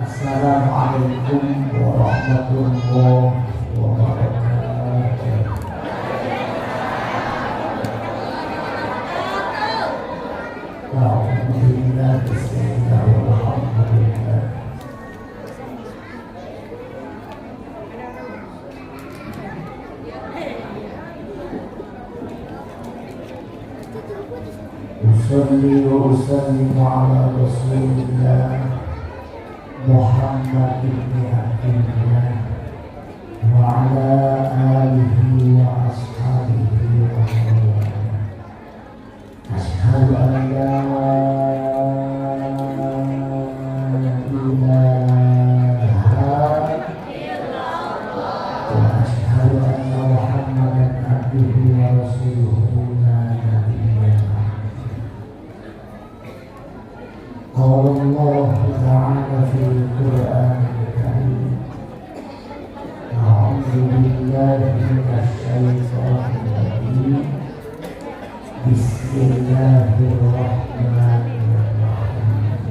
Assalamualaikum warahmatullahi wabarakatuh. Alhamdulillah, bismillah, walhamdulillah. Usalli wa usallimu ala rasulillah Muhammad ibn Abdillah wa ala alihi wa ashabihi wa mawalah. Asyhadu an la ilaha illallah wa asyhadu anna Muhammadan abduhu wa rasuluhu la nabiyya ba'dahu. Qala Allah ta'ala fil Qur'anil Karim. A'udzu billahi minasy syaithanir rajim. Bismillahirrahmanirrahim.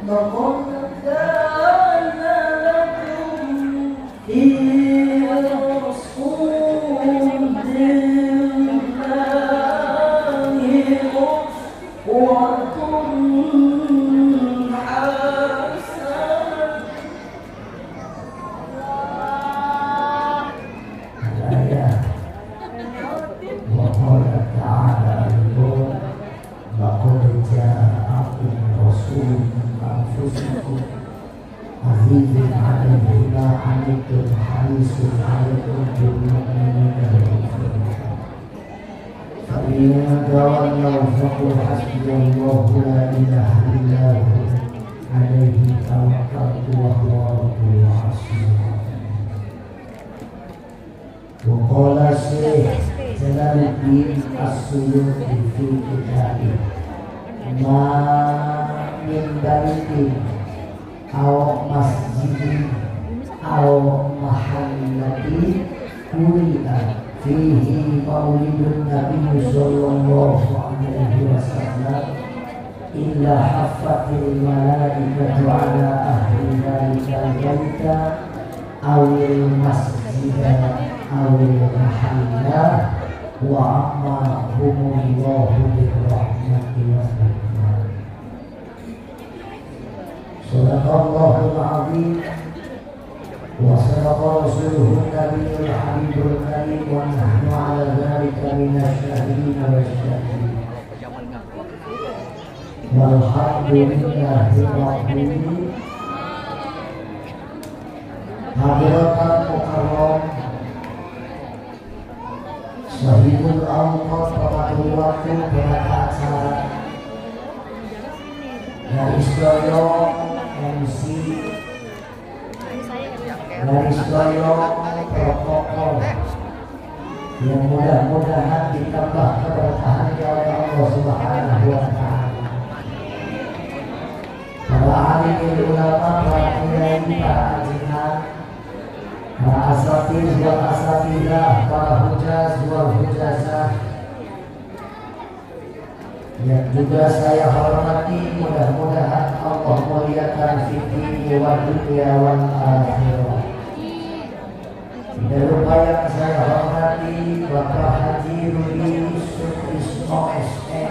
Laqad kana lakum fi rasulillahi uswatun hasanah. وقال تعالى أيضا لقد جاءكم رسول من أنفسكم عزيز عليه ما عنتم حريص عليكم بالمؤمنين رؤوف رحيم. فإن تولوا فقل حسبي الله لا إله إلا هو عليه توكلت وهو رب العرش العظيم. وقال الشيخ Jalaluddin As-Suyuti fi kitabih ma min baitin aw masjidin aw mahallatin kuri'a fihi maulidun Nabi sallallahu alaihi wasallam illa haffatil malaikatu ala ahli dhalika al-baita awil masjida awil mahallah wa amma humullahu birrahmati wa rahmah. Sadaqallahul azim wa sadaqa rasuluhu nabiyul habibul karim wa nahnu ala dhalika minasy syahidin wasyahidin. Walhamdulillahi rabbil Hadirat mukarram, sahibul awqat, pengatur waktu, penata acara, garis doyong MC, garis doyong protokol, yang mudah-mudahan ditambah keberkahannya oleh Allah Subhanahu wa Ta'ala. Para alim ulama, para kiai, para ajiman, para asatidz wal asatidzah, para hujaz wal hujazah, yang juga saya hormati, mudah-mudahan Allah muliakan fiddin wa dunya wal akhirah. Tidak lupa yang saya hormati Bapak Haji Rudi Sutrisno SE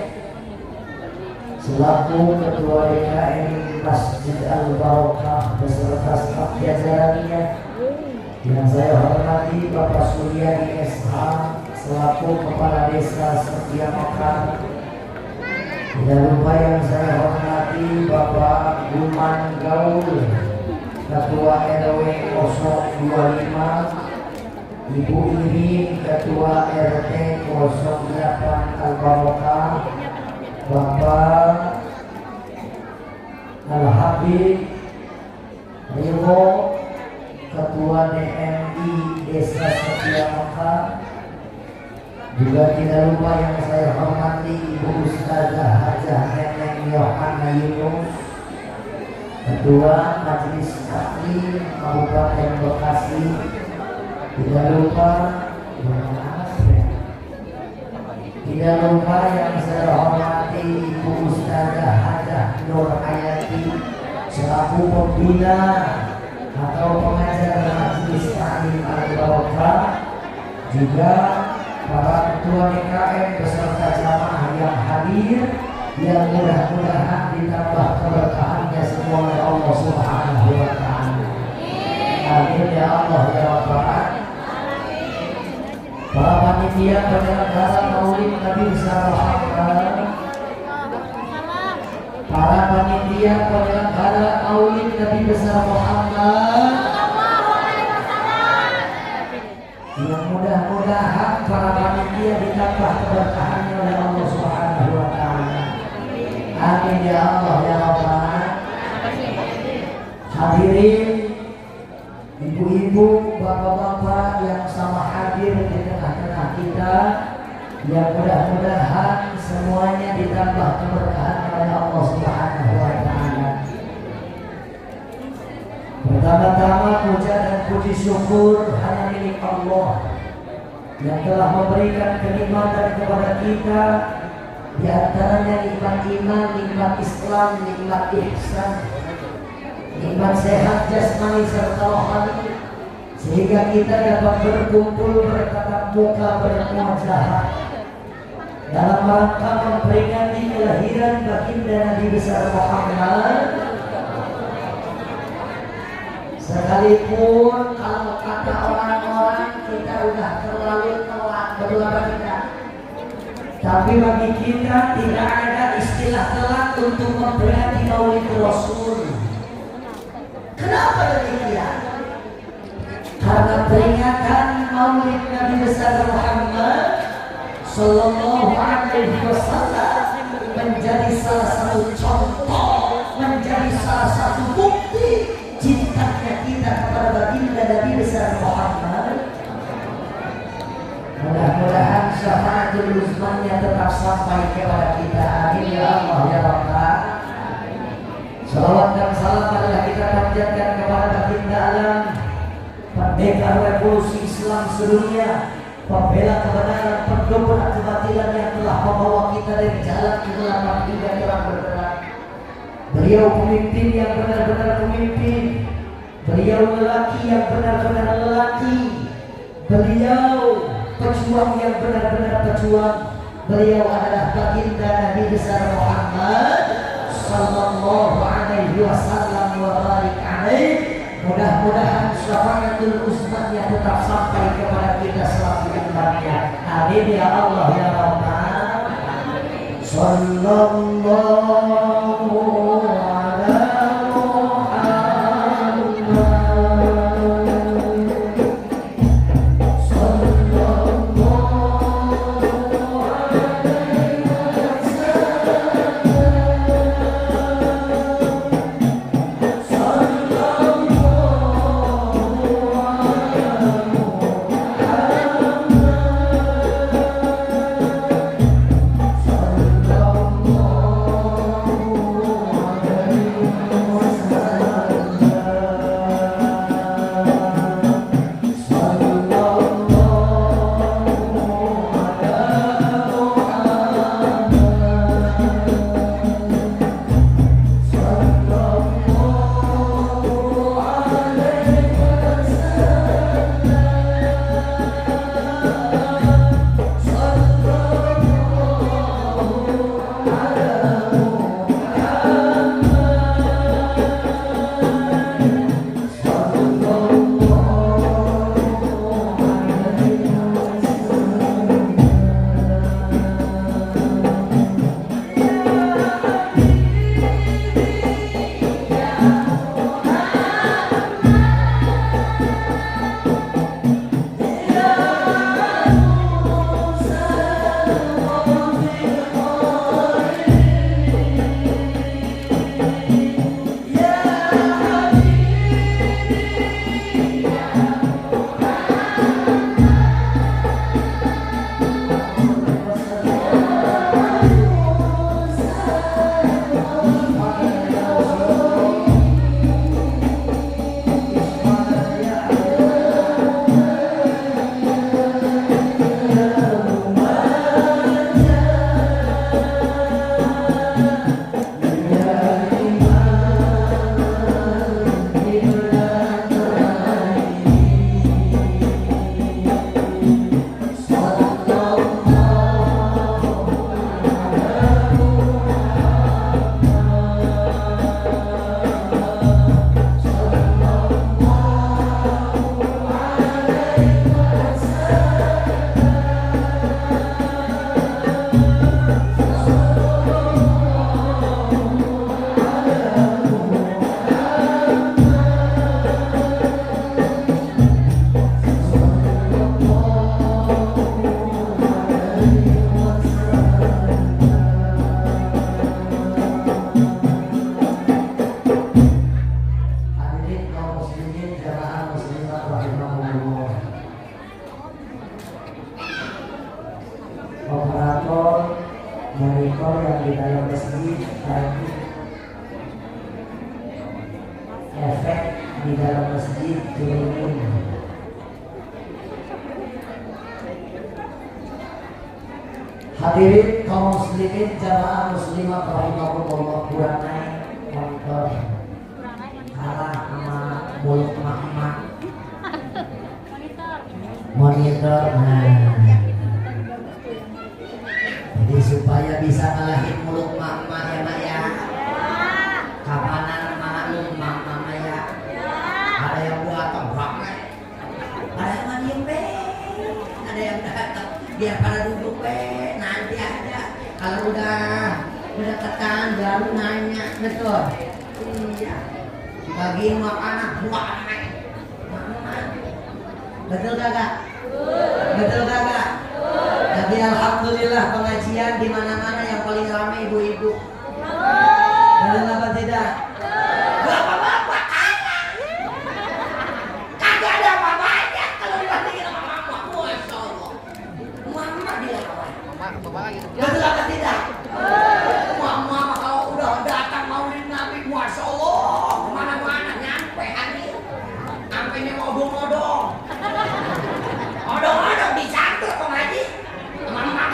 selaku Ketua DKM Masjid Al-Barokah beserta staf jajarannya. Yang saya hormati Bapak Suryadi SH selaku Kepala Desa Setia Mekar. Tidak lupa yang saya hormati Bapak Guman Gaul, Ketua RW 025, Ibu Irin, Ketua RT 08 Al-Barokah, Bapak Al-Habib Rimo, Ketua DMI Desa Setia Mekar. Juga tidak lupa yang saya hormati Ibu Ustazah Hajah Neneng Yohana Yunus, Ketua Majelis Taklim Kabupaten Bekasi. Tidak lupa yang saya hormati Ibu Ustazah Hajah Nur Hayati selaku pembina atau pengajar Majelis Taklim Al-Barokah, juga para ketua DKM beserta jamaah yang hadir, yang mudah-mudahan ditambah keberkahannya semua oleh Allah Subhanahu wa Ta'ala. Amin ya Allah ya Rabbal. Para panitia penyelenggara Maulid Nabi besar Muhammad, para panitia penyelenggara Maulid Nabi besar Muhammad, yang mudah-mudahan para panitia ditambah keberkahannya oleh Allah Subhanahu wa Ta'ala. Amin ya Allah ya Rabbal. Hadirin ibu-ibu, bapak-bapak yang sama hadir di tengah-tengah kita, yang mudah-mudahan semuanya ditambah keberkahan oleh Allah Subhanahu wa Ta'ala. Pertama-tama puja dan puji syukur hanya milik Allah yang telah memberikan kenikmatan kepada kita, di antaranya nikmat iman, nikmat Islam, nikmat ihsan, nikmat sehat jasmani serta rohani, sehingga kita dapat berkumpul bertatap muka bermuajahah dalam rangka memperingati kelahiran baginda Nabi besar Muhammad. Sekalipun kalau kata orang-orang kita udah terlalu telat berdoa kita, tapi bagi kita tidak ada istilah telat untuk memperingati Maulid Rasul. Kenapa demikian? Karena peringatan Maulid Nabi besar Muhammad Sallallahu Alaihi Wasallam menjadi salah satu contoh, menjadi salah satu bukti cintanya kita kepada baginda Nabi besar Muhammad. Mudah-mudahan syafaatul uzmanya tetap sampai kepada kita. Amin ya Allah ya Rabbal. Salawat dan salam adalah kita panjatkan kepada baginda alam, pendekar revolusi Islam sedunia, pembela kebenaran, pendobrak kebatilan yang telah membawa kita dari jalan kegelapan hingga terang benderang. Beliau pemimpin yang benar-benar pemimpin, beliau lelaki yang benar-benar lelaki, beliau pejuang yang benar-benar pejuang. Beliau adalah baginda Nabi besar Muhammad Sallallahu Alaihi Wasallam wa barik alaih. Mudah-mudahan syafaatul uzmanya tetap sampai kepada kita selaku umatnya. Amin ya Allah ya Rabbal. Sallallahu ala Muhammad Haikal yang di dalam masjid tadi efek di dalam masjid turunin. Hadirin kaum muslimin jamaah muslimah rahimakumullah, kurang naik motor kalah sama mulut emak-emak monitor. Jadi supaya bisa ngalahin mulut mama ya nak ya, kapanan maklum mama ya, ada yang buat tebak, ada yang diem be, ada yang datang biar pada duduk be, nanti ada kalau udah tekan baru nanya, betul? Iya, bagi makanan buat anak, betul kagak? Betul kagak? Jadi alhamdulillah pengajian di mana-mana yang paling ramai ibu-ibu. Betul apa tidak? Bapak-bapak kagak ada apa-apanya kalau dibandingin sama mama. Masya Allah, mama dilawan. Betul apa tidak? Mama kalau udah datang maulid Nabi, Masya Allah, kemana-mana nyampe hadir. Sampai ini modong-modong. Odong-odong dicampur pengaji. Mama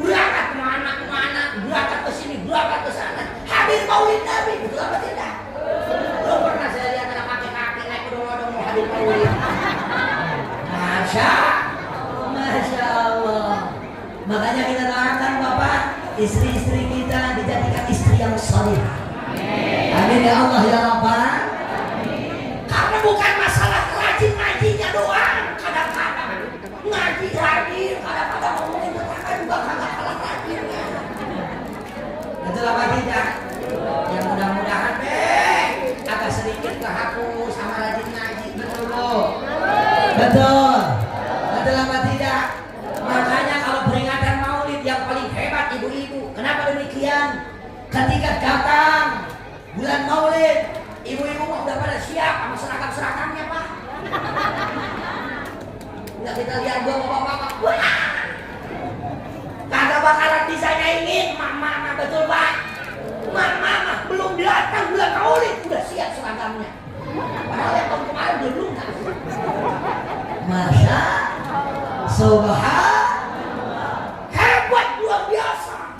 berangkat kemana-kemana, berangkat ke sini, berangkat ke sana, hadir maulid Nabi, betul apa tidak? Belum pernah saya lihat anak kakek-kakek naik odong-odong mau hadir maulid. Masya Allah. Makanya kita doakan Bapak, istri-istri kita dijadikan istri yang salihah. Amin ya Allah ya Rabbal. Karena bukan masalah rajin ngajinya doang, kadang-kadang ngaji hadir, kadang-kadang ngomongin tetangga juga kagak kalah rajinnya. Betul apa tidak? Yang mudah-mudahan agak sedikit kehapus sama rajin ngaji, betul Bu? Betul. Betul apa tidak? Makanya kalau peringatan maulid yang paling hebat ibu-ibu. Kenapa demikian? Ketika datang bulan maulid, ibu-ibu udah pada siap sama seragam-seragamnya Pak. Udah kita lihat gua bapak-bapak, kagak bakalan bisa nyaingin mama, betul Pak? Mama belum datang bulan maulid udah siap seragamnya. Padahal yang tahun kemarin belum kan? Masya Subhanallah, hebat luar biasa.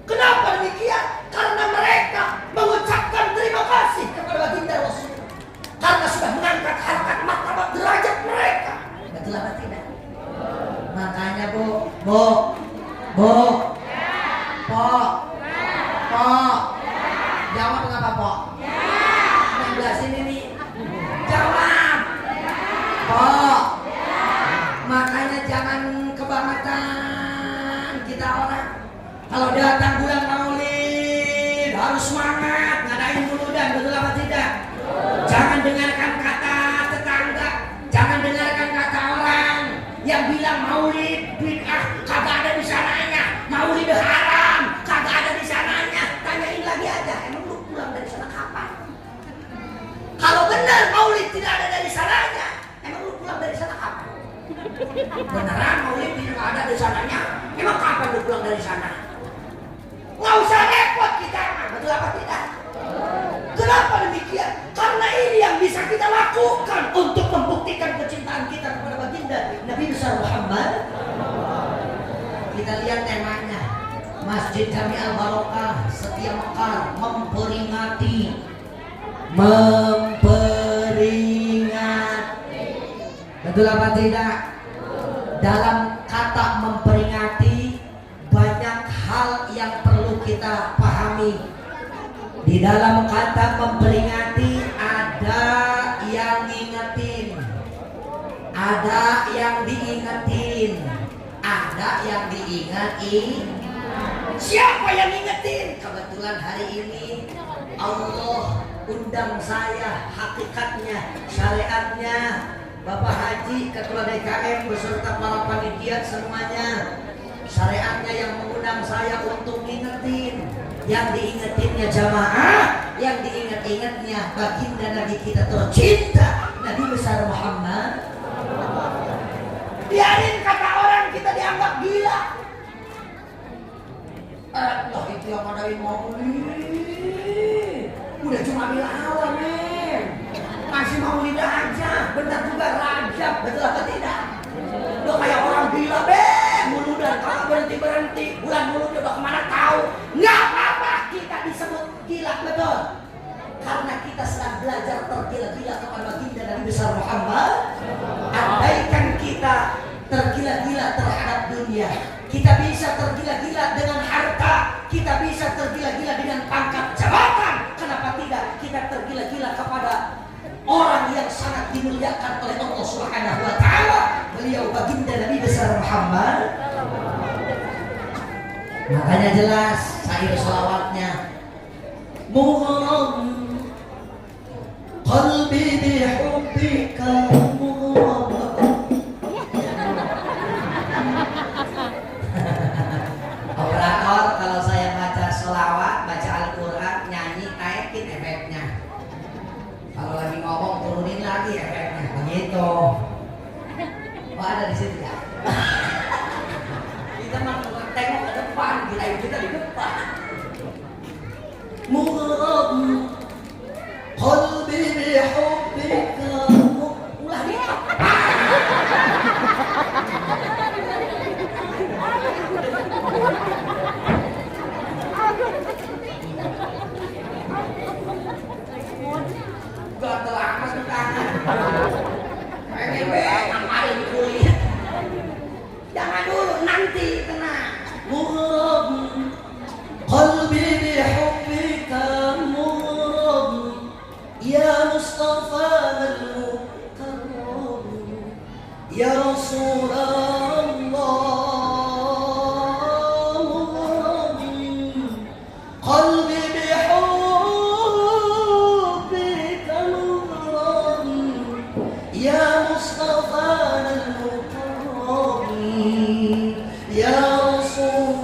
Kenapa demikian? Karena mereka mengucapkan terima kasih kepada baginda Rasul karena sudah mengangkat harkat martabat derajat mereka. Betul apa tidak? Makanya Bu, jawab ngapa Po? Yang belah sini nih, jawab. Makanya jangan kebangetan kita orang. Kalau datang bulan maulid harus semangat ngadain muludan, betul apa tidak? Jangan dengarkan kata tetangga, jangan dengarkan kata orang yang bilang maulid bid'ah kagak ada di sananya, maulid haram kagak ada di sananya. Tanyain lagi aja, emang lu pulang dari sana kapan? Kalau benar maulid tidak ada dari sananya, emang lu pulang dari sana kapan? Beneran maulid tidak ada di sananya, emang kapan lu pulang dari sana? Nggak usah repot kita, betul apa tidak? Kenapa demikian? Karena ini yang bisa kita lakukan untuk membuktikan kecintaan kita kepada baginda Nabi besar Muhammad. Kita lihat temanya, Masjid Jami Al Barokah Setia Mekar memperingati. Betul apa tidak? Dalam kata memperingati banyak hal yang perlu kita pahami. Di dalam kata memperingati ada yang ngingetin, ada yang diingetin, ada yang diingati. Siapa yang ngingetin? Kebetulan hari ini Allah undang saya, hakikatnya, syariatnya Bapak Haji, Ketua DKM beserta para panitia semuanya, syariatnya yang mengundang saya untuk ngingetin. Yang diingetinnya jamaah, yang diingat-ingatnya baginda Nabi kita tercinta Nabi besar Muhammad. Biarin kata orang kita dianggap gila, Loh itu yang ngadain maulid. Udah cuma bilawan men. Masih maulid aja. Bentar juga Rajab. Betul apa tidak? Lo kayak orang gila muludan. Kalau berhenti bulan mulut udah kemana tahu. Nggak apa-apa kita disebut gila, betul. Karena kita sedang belajar tergila-gila kepada baginda Nabi besar Muhammad. Andaikan kita tergila-gila terhadap dunia, kita bisa tergila-gila dengan harta, kita bisa tergila-gila dengan pangkat jabatan. Kenapa tidak kita tergila-gila kepada orang yang sangat dimuliakan oleh Allah Subhanahu wa taala, beliau baginda Nabi besar Muhammad. Makanya jelas syair selawatnya, mughram qalbi bihubbika mughram. Operator, kalau saya baca selawat, baca Al-Quran, nyanyi, naikin efeknya. Kalau lagi ngomong, turunin lagi efeknya. Begitu. Oh, ada di situ ya? Kita mah tengok ke depan, kirain kita di depan. Mughram qalbi bihubbika. Ulah di gatel amat di tangan. Ngapain kuliah? Jangan dulu, nanti kena. Mughram qalbi bihubbika mughram ya Mustafa al-Mukarram ya Rasulullah mughram qalbi bihubbika mughram ya Mustafa al-Mukarram ya Rasulullah.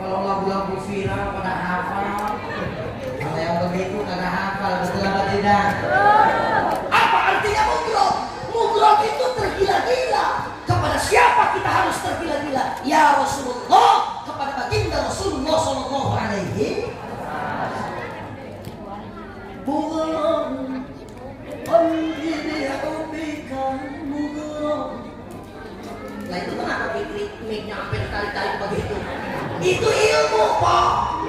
Kalau lagu-lagu viral pada hafal, kalau yang begitu kagak hafal, betul apa tidak? Apa artinya mugrab? Mugrab itu tergila-gila. Kepada siapa kita harus tergila-gila? Ya Rasulullah, kepada baginda Rasulullah Sallallahu Alaihi Wasallam. Qalbi bihubbika mughram. Nah itu kenapa mic-nya sampai ditarik-tarik begitu? Itu ilmu Pok.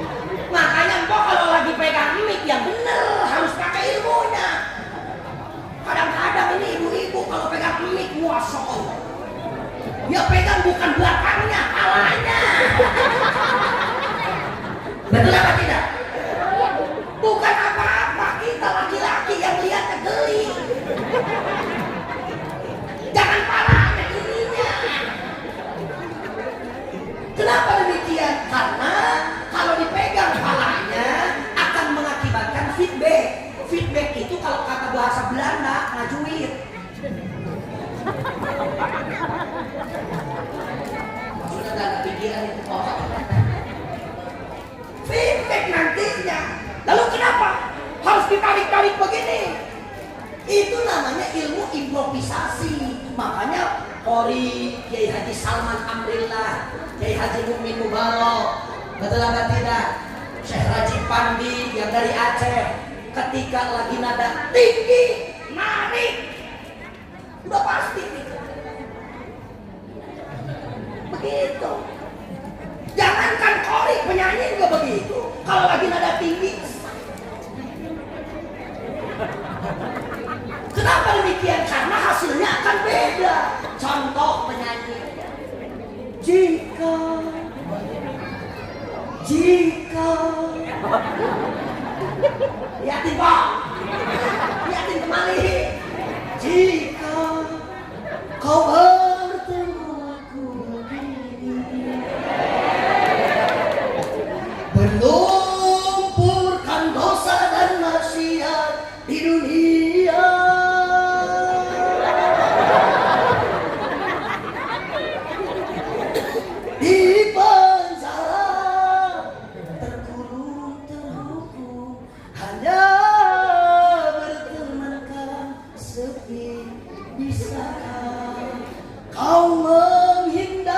Makanya Pok kalau lagi pegang mic yang bener harus pakai ilmunya. Kadang-kadang ini ibu-ibu kalau pegang mic muasok, dia pegang bukan belakangnya, palanya. Betul apa tidak? Bukan apa-apa, kita laki-laki yang lihatnya geli. Jangan palanya, ininya. Kenapa demikian? Karena kalau dipegang palanya akan mengakibatkan feedback. Feedback itu kalau kata bahasa Belanda ngajuit. Maksudnya dalam pikiran itu orang. Feedback nantinya. Lalu kenapa harus ditarik-tarik begini? Itu namanya ilmu improvisasi. Makanya Qori, Kiai Haji Salman Amrillah, Kiai Haji Mukmin Mubarak, betul apa tidak? Syekh Raji Pandi yang dari Aceh, ketika lagi nada tinggi, narik, udah pasti begitu. Jangankan Qori, penyanyi juga begitu. Kalau lagi nada tinggi, kenapa demikian? Karena hasilnya akan beda. Contoh penyanyi, jika lihatin Pak, lihatin kembali. Jika kau bertemu aku begini, berlumpurkan dosa dan maksiat di dunia. Bisakah kau menghindari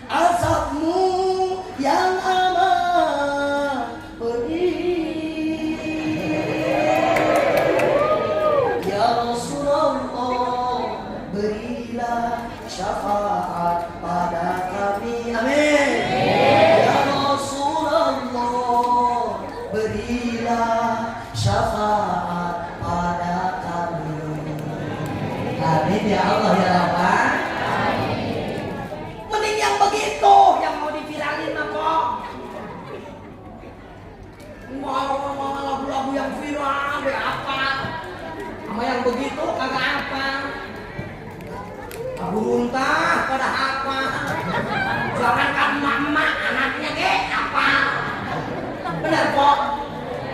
azabmu yang amat pedih? Ya Rasulullah, berilah syafaat pada kami. Amin. Ya Rasulullah, berilah syafaat pada kami. Amin ya Allah ya Rabbal. Mending yang begitu yang mau diviralin apa? Mau lagu-lagu yang viral apa? Sama yang begitu kagak apa? Lagu muntah pada apa? Jangankan mama anaknya apa? Benar kok?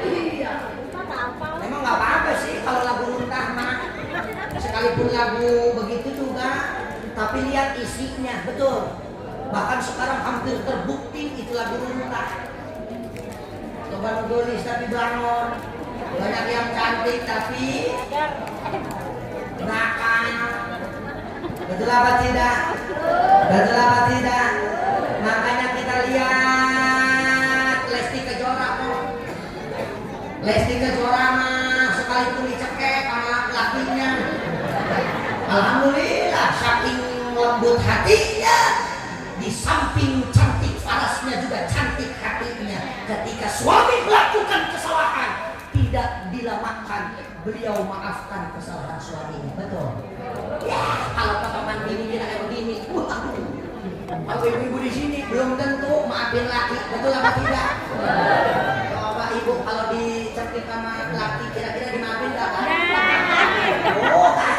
Iya. Emang nggak apa-apa sih kalau lagu muntah mah. Sekalipun lagu begitu juga, tapi lihat isinya, betul. Bahkan sekarang hampir terbukti itu lagu muntah. Coba nulis tapi bangun. Banyak yang cantik tapi nakal. Betul apa tidak? Betul apa tidak? Makanya kita lihat Lesti Kejora kok. Lesti Kejora mah sekalipun dicekek sama lakinya, alhamdulillah saking lembut hatinya, di samping cantik farasnya juga cantik hatinya. Ketika suami melakukan kesalahan, tidak dilamakan, beliau maafkan kesalahan suaminya. Betul. Ya, kalau potongan gini kita kayak begini, kalau ibu-ibu di sini belum tentu maafin laki. Betul apa tidak? Coba ibu kalau dicekik sama laki kira-kira dimaafin nggak kan? Oh kan?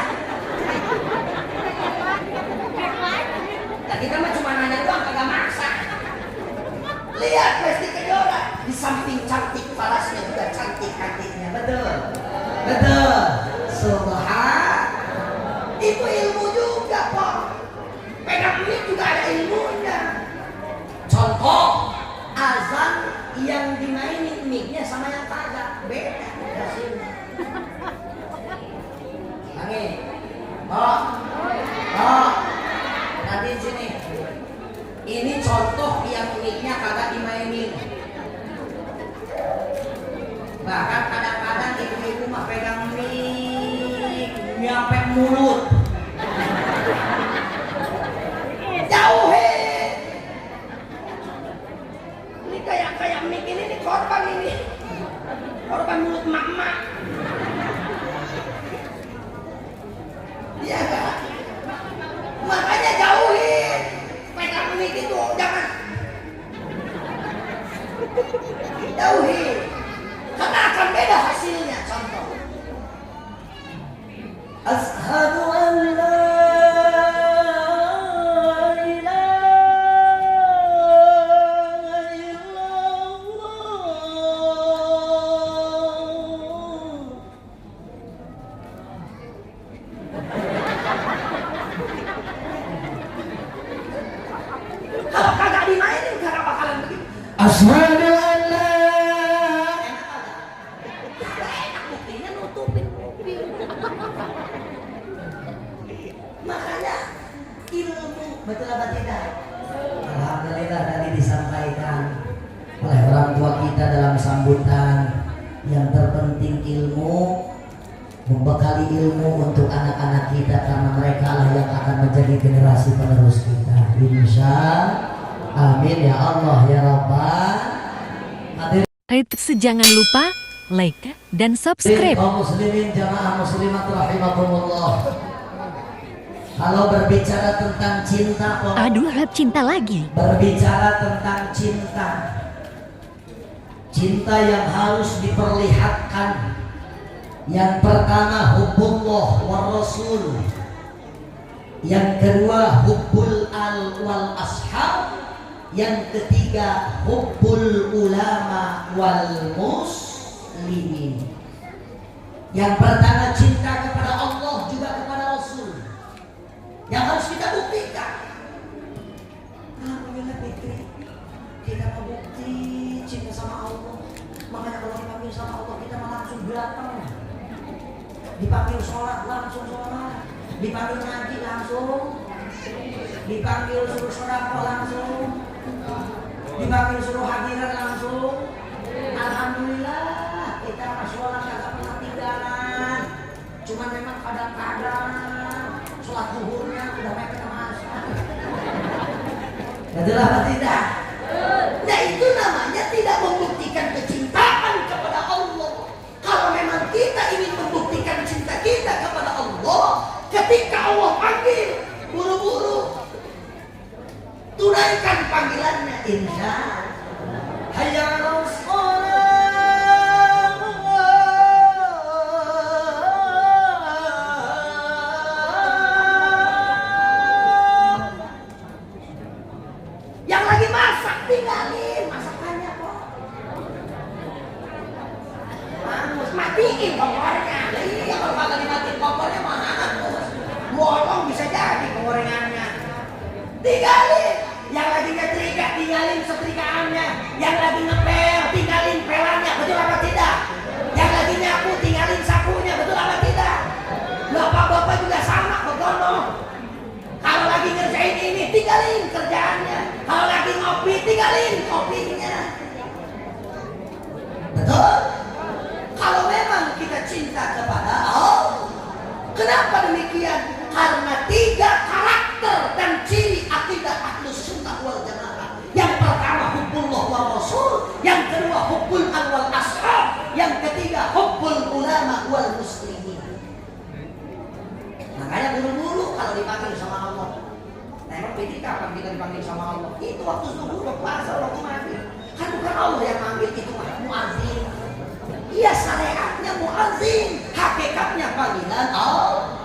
Nah, kita mah cuma nanya doang, kagak maksa. Lihat Lesti Kejora, di samping cantik farasnya juga cantik hatinya. Betul. Betul. Subhan. Itu ilmu juga kok. Pegang mic juga ada ilmunya. Contoh azan yang dimainin mic-nya sama yang kagak beda hasilnya. Angin. Oh. Nanti sini. Ini contoh yang mic-nya kagak dimainin. Bahkan kadang-kadang ibu-ibu mah pegang mic nyampe mulut. Jauhin. Ini kayak mic ini korban ini. Korban mulut mama. Iya kan? Makanya jauhin. Pegang mic itu jangan. Jauhin. Karena akan beda hasilnya. Contoh. Ashhadu an la Ashhadu an la. Enak buktinya nutupin kuping. Makanya ilmu, betul apa tidak? Alhamdulillah tadi disampaikan oleh orang tua kita dalam sambutan, yang terpenting ilmu, membekali ilmu untuk anak-anak kita, karena mereka lah yang akan menjadi generasi penerus kita. Insya amin ya Allah ya Rabbal. Jangan lupa like dan subscribe. Kaum muslimin jamaah muslimat rahimakumullah. Kalau berbicara tentang cinta, Aduh, cinta lagi. Berbicara tentang cinta, cinta yang harus diperlihatkan. Yang pertama hubbullah war rasul. Yang kedua hubbul al wal ashab. Yang ketiga hubbul ulama wal muslimin. Yang pertama cinta kepada Allah juga kepada Rasul, yang harus kita buktikan. Alhamdulillah Fitri, kita mau bukti cinta sama Allah. Makanya kalau dipanggil sama Allah kita malah langsung datang. Dipanggil sholat langsung sholat, dipanggil ngaji langsung, dipanggil suruh sedekah langsung, dipanggil suruh hadiran langsung. Alhamdulillah kita sholat kagak pernah tinggalan. Cuman memang kadang-kadang sholat zuhurnya udah mepet sama asar. Betul apa tidak? Nah itu namanya tidak membuktikan kecintaan kepada Allah. Kalau memang kita ingin membuktikan cinta kita kepada Allah, ketika Allah panggil, buru-buru tunaikan panggilannya. Insya hayya tinggalin masakannya kok. Mangus matiin kompornya. Iya kalau kagak dimatiin kompornya mana terus. Bolong bisa jadi gorengannya. Tinggalin. Yang lagi nyetrika tinggalin setrikaannya. Yang lagi ngepel tinggalin pelannya. Betul apa tidak? Yang lagi nyapu tinggalin sapunya. Betul apa tidak? Bapak-bapak juga sama begono. Kalau lagi ngerjain ini tinggalin kerjaannya. Kalau lagi ngopi tinggalin kopinya. Betul? Kalau memang kita cinta kepada Allah. Kenapa demikian? Karena 3 karakter dan ciri akidah Ahlus Sunnah wal Jamaah. Yang pertama hubbullah wa rasul, yang kedua hubbul wal ashab, yang ketiga hubbul ulama wal muslimin. Makanya buru-buru kalau dipanggil sama Allah. Emang beda kapan kita dipanggil sama Allah? Itu waktu zuhur, puasa, waktu maghrib. Kan bukan Allah yang manggil, itu muazin. Iya syariatnya muazin, hakikatnya panggilan Allah.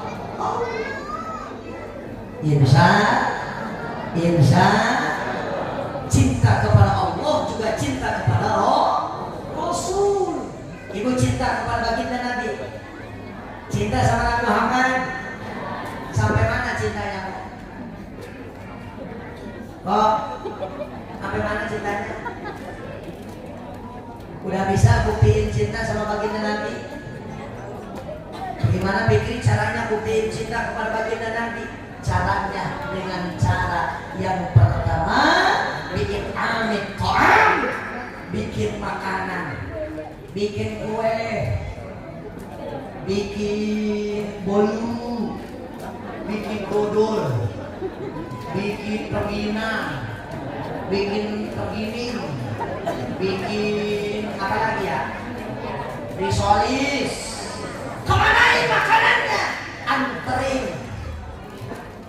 Insya cinta kepada Allah juga cinta kepada Rasul. Ibu cinta kepada baginda Nabi, cinta sama Nabi Muhammad. Sampai mana cintanya? Kok? Sampai mana cintanya? Udah bisa buktiin cinta sama baginda Nabi? Gimana bikin caranya buktiin cinta kepada baginda Nabi? Caranya dengan cara yang pertama bikin amit ta'am, bikin makanan, bikin kue, bikin bolu, bikin dodol, bikin perminaan, bikin pergining, bikin apa lagi ya? Risolis. Kemanain makanannya? Anterin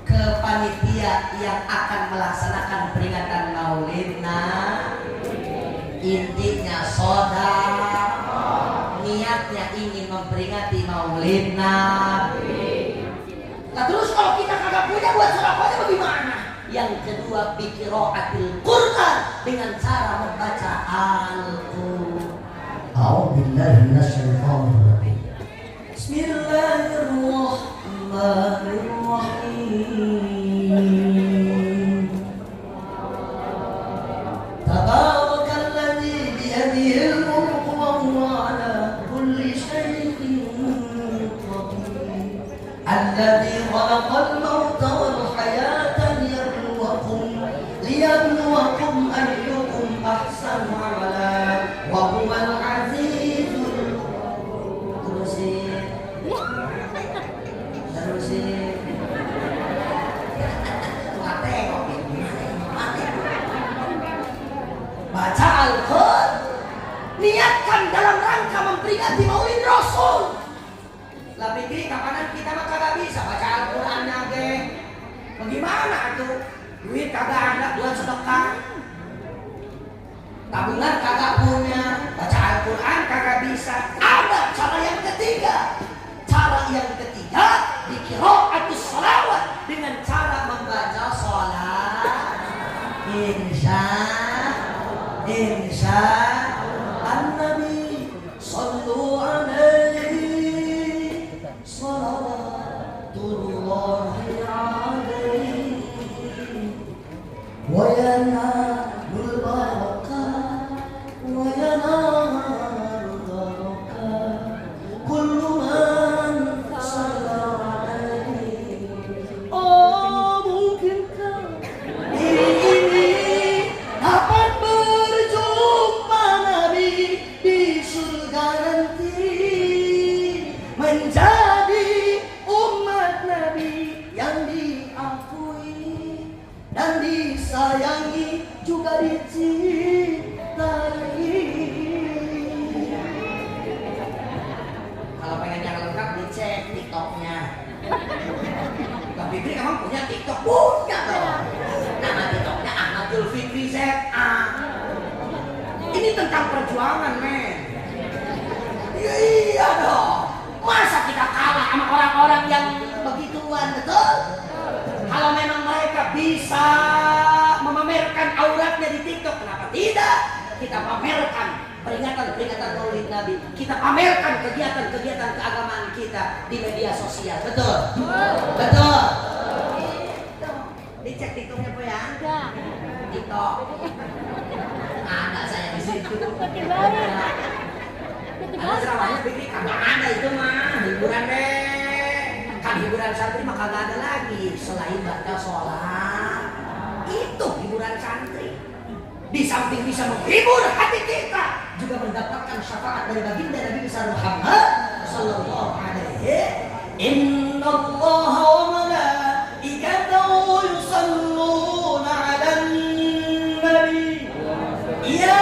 ke panitia yang akan melaksanakan peringatan Maulid. Intinya sedekah, niatnya ingin memperingati Maulid Nabi. Nah terus kalau kita kagak punya buat sedekahnya bagaimana? Yang kedua biqiraatil Quran, dengan cara membaca Al-Quran. A'udzubillahi minasyaitonir rajim. Bismillahirrahmanirrahim. Tabarakalladzi biyadihil mulku wa huwa ala kulli syai'in qadir. Alladzi khalaqal mauta wal hayata liyabluwakum ayyukum ahsanu amala wa huwal azizul. Terusin. Baca Al-Quran, niatkan dalam rangka memperingati Maulid Rasul. Lah pikir kapanan kita mah kagak bisa baca Al-Qurannya ge. Bagaimana tuh? Duit kagak ada buat sedekah, tabungan kagak punya, baca Al-Quran kagak bisa. Ada cara yang ketiga. Cara yang ketiga biqiraatus shalawat, dengan cara membaca sholat. Insya An-Nabi sallu alaihi salawatullahi alaihi wa yanalul barakah wa yanalul barakah kullu man sallallahu disayangi juga dicintai. Kalau pengen yang lengkap dicek TikToknya. Kak Fikri emang punya TikTok? Punya dong. Nama TikToknya Ahmad Zulfikri ZA. Ini tentang perjuangan, men. Iya dong. Masa kita kalah sama orang-orang yang begituan, betul? Kalau memang mereka bisa memamerkan auratnya di TikTok, kenapa tidak? Kita pamerkan peringatan-peringatan Maulid Nabi. Kita pamerkan kegiatan-kegiatan keagamaan kita di media sosial. Betul? Betul. Dicek TikToknya po ya? TikTok. Anak saya di situ. Ada ceramahnya Fikri, kagak ada itu mah. Hiburan deh. Kan hiburan santri mah kagak ada lagi selain baca sholat. Itu hiburan santri. Di samping bisa menghibur hati kita, juga mendapatkan syafaat dari baginda Nabi besar Muhammad sallallahu alaihi. Innallaha wa malaikatahu yusalluna 'alan nabi. Ya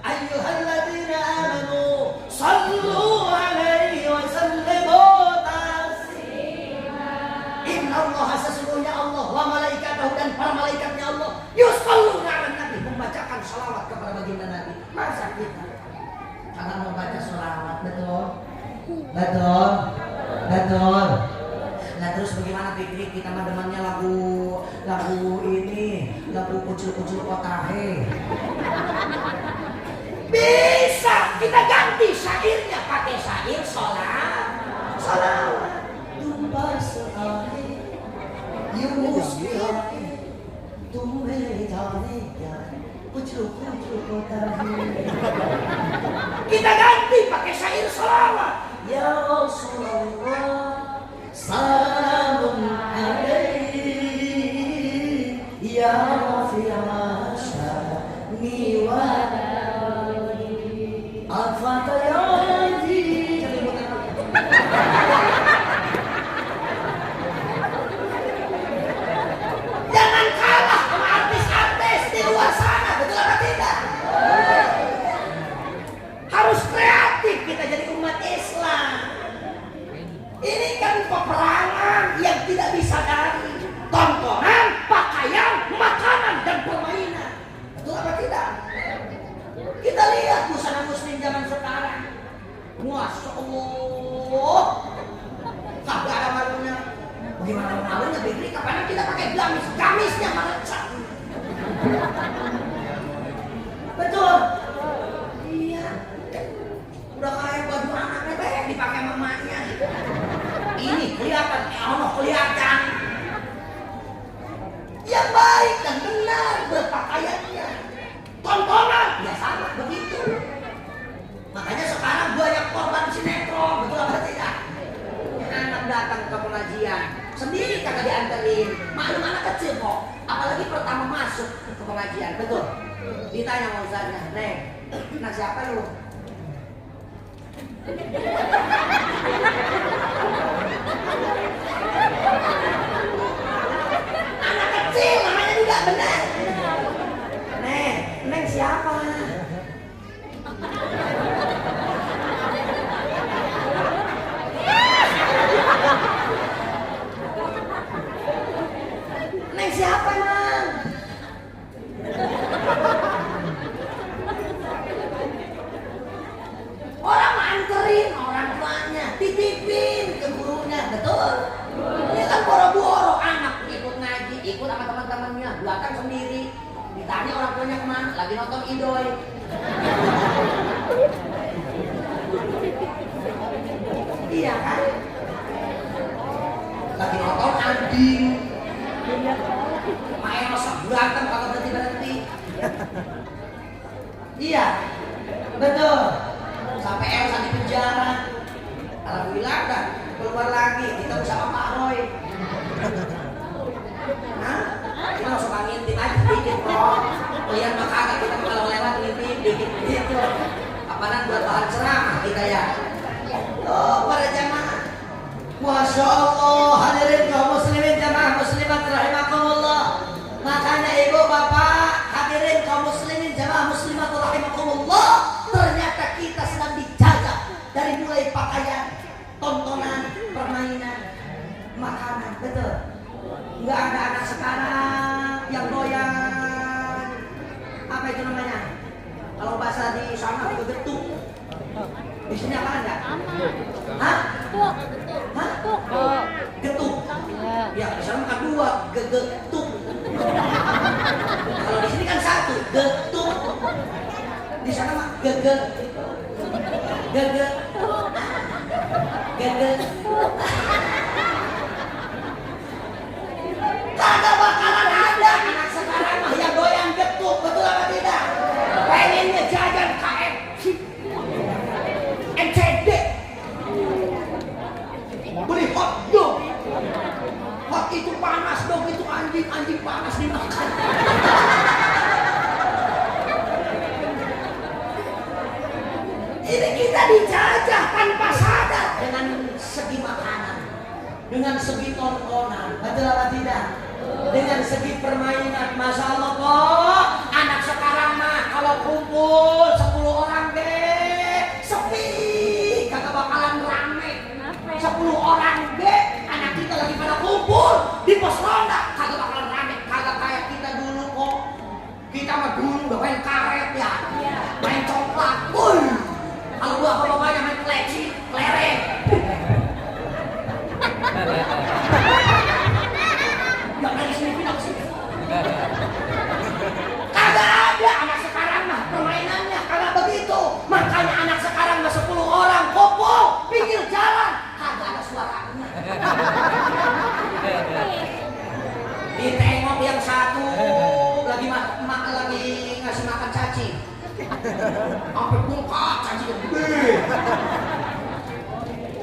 ayyuhalladzina amanu sallu 'alaihi wa sallimu taslima. Innallaha sesungguhnya Allah wa malaikatahu dan para malaikatnya Allah yusalluna 'alan nabi, membacakan salawat kepada baginda Nabi. Masa kita karena mau baca salawat? Betul? Betul? Betul? Nah terus bagaimana Fikri? Kita mah demannya lagu ini, lagu kucul-kucul kotahe. Bisa kita ganti syairnya pakai syair salawat. Tumpah seahe Yunus bihahe tumhe jane kya kucul-kucul kotahe. Kita ganti pakai syair salawat. Ya Rasulullah salamun alaihi ya rafi'a sya'ni wa afata ya di. Jangan kalah sama artis-artis di luar sana, betul apa tidak? Harus kreatif kita jadi umat Islam. Ini kan peperangan yang tidak disadari. Tontonan, pakaian, makanan, dan permainan. Betul apa tidak? Kita lihat busana muslim zaman sekarang. Masya Allah. Kagak ada malunya. Bagaimana malunya Fikri? Kapan kita pakai gamis? Gamisnya melecak. Betul? Iya. Udah kayak baju anak bebek dipakai mamanya. Ini kelihatan, Allah kelihatan. Yang baik dan benar berpakaiannya. Tontonan ya sama begitu. Makanya sekarang banyak korban sinetron, betul apa tidak? Anak datang ke pengajian sendiri kagak dianterin. Maklum anak kecil kok, apalagi pertama masuk ke pengajian, betul? Ditanya sama ustaznya, "Neng, nak siapa lu?" Anak kecil namanya juga benar. Neng siapa? Neng siapa emang? Orang anterin orang tuanya, titipin ke gurunya, betul? Ini kan boro-boro anak ikut ngaji, ikut sama teman-temannya, belakang sendiri. Ditanya orang tuanya kemana? Lagi nonton Indoy. Iya kan? Lagi nonton Anding. Main masa berantem kalau berhenti-berhenti. Iya, betul. Sampai Elsa di penjara. Alhamdulillah kan keluar lagi, kita bersama Pak Roy. Hah? Kita langsung ngintip aja dikit kok. Lihat mah kagak, kita kalau lewat ngintip dikit gitu. Apalagi buat bahan ceramah kita ya. Oh, para jamaah. Masya Allah, hadirin kaum muslimin jamaah muslimat rahimakumullah. Makanya ibu bapak, hadirin kaum muslimin jamaah muslimat rahimakumullah, ternyata kita sedang dijaga dari mulai pakaian, tontonan, permainan, makanan. Betul. Nggak ada anak sekarang yang doyan apa itu namanya? Kalau bahasa di sana itu getuk. Di sini apa ada? Hah? Hah? Getuk. Ya, di sana kan dua, getuk. Kalau di sini kan satu, getuk. Di sana mah gege. Gege. Gege. Kagak bakalan ada anak sekarang mah yang doyan getuk, betul apa tidak? Pengennya jajan KFC, NCD, beli hotdog. Hot itu panas, dog itu anjing panas dimakan. Ini kita dijajah tanpa sadar dengan segi makanan, dengan segi tontonan, betul apa tidak? Dengan segi permainan. Masya Allah kok anak sekarang mah kalau kumpul 10 orang deh sepi, kagak bakalan rame. 10 orang deh anak kita lagi pada kumpul di pos ronda, kagak bakalan rame. Kagak kayak kita dulu kok. Kita mah dulu udah main karet ya, main coklat. Kalau gua apa bapaknya main kleci, kelereng. Kagak ada anak sekarang mah permainannya kagak begitu. Makanya anak sekarang mah 10 orang kumpul pinggir jalan kagak ada suaranya. Ditengok yang satu lagi lagi ngasih makan cacing. Sampai bungkak cacing gede.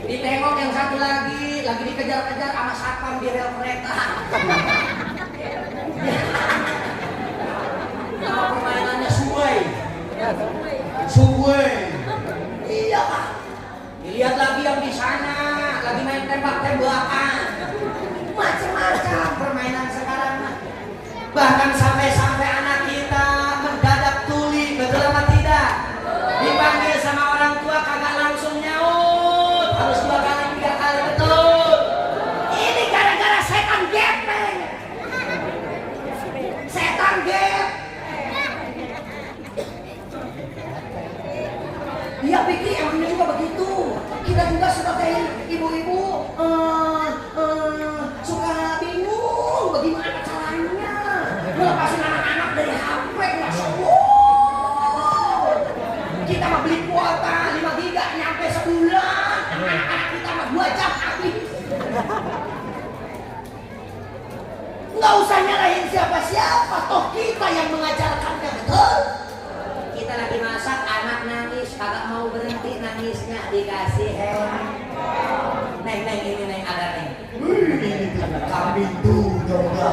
Ditengok yang satu lagi dikejar-kejar sama satpam di rel kereta. Nama permainannya Subway. Iya Pak. Dilihat lagi yang di sana lagi main tembak-tembakan. Macam-macam permainan sekarang. Bahkan sampai anak kita mendadak tuli, betul apa tidak? Dipanggil sama orang tua kagak langsung nyaut, harus 2 kali 3 kali, betul. Ini gara-gara setan gepeng. Setan gep. Iya pikir emangnya juga begitu. Kita juga sebagai ibu-ibu suka bingung bagaimana caranya melepasin anak-anak dari HP. Kita mah beli kuota 5 giga nyampe sebulan, anak-anak kita mah 2 jam habis. Nggak usah nyalahin siapa-siapa, toh kita yang mengajarkannya, betul? Kita lagi masak, anak nangis, kagak mau berhenti nangisnya, dikasih Neng, ini ada Neng. Ini kambing tuh, coba.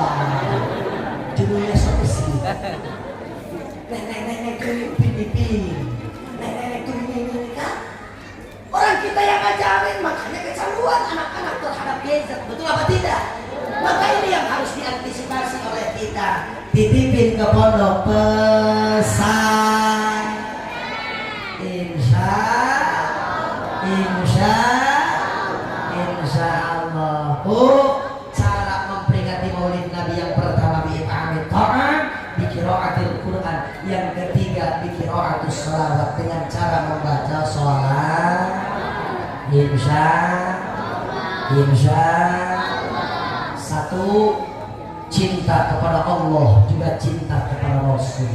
Judulnya siapa sih? Neng, Pin. Neng, ini kan? Orang kita yang ngajarin, makanya kecanduan anak-anak terhadap gadget, betul apa tidak? Maka ini yang harus diantisipasi oleh kita. Titipin ke pondok pesan. Insya Allah. Cara memperingati Maulid Nabi yang pertama bi'amil Quran, biqiraatil Quran. Yang ketiga biqiraatus sholawat, dengan cara membaca sholat. Insya. Satu, cinta kepada Allah, juga cinta kepada Rasul.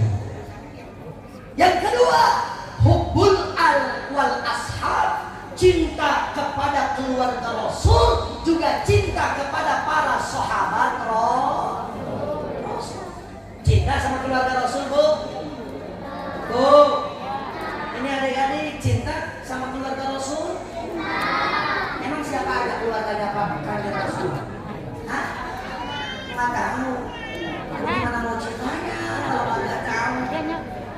Yang kedua, hubbul wal ashab, cinta kepada keluarga Rasul, juga cinta kepada para sahabat Rasul. Cinta sama keluarga Rasul, Bu. Ini adik-adik cinta sama keluarga Rasul? Emang siapa ada keluarganya Pak Kanjeng Rasul? Hah? Nggak tahu. Gimana mau cintanya kalau nggak tahu?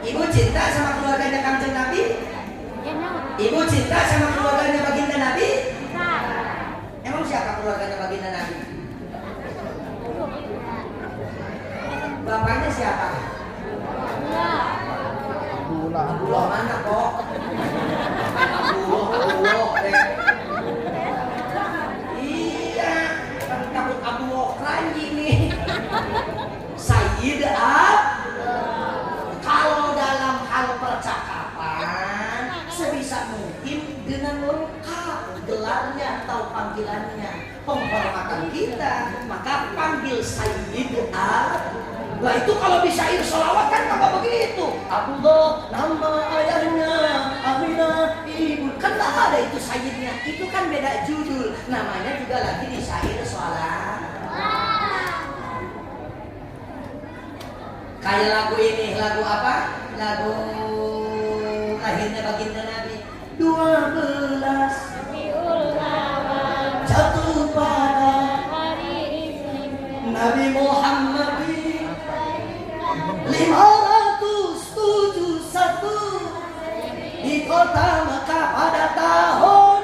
Ibu cinta sama keluarganya Kanjeng Nabi? Ibu cinta sama keluarganya baginda Nabi? Emang panggilannya, penghormatan kita, maka panggil Sayyid Nah itu kalau di syair sholawat kan nggak begitu. Abdullah nama ayahnya, Aminah ibu, kan nggak ada itu sayyidnya. Itu kan beda judul, namanya juga lagi di syair sholawat. Kayak lagu ini, lagu apa? Lagu lahirnya baginda Nabi 12 jatuh pada Nabi Muhammad 571 di kota Mekah pada tahun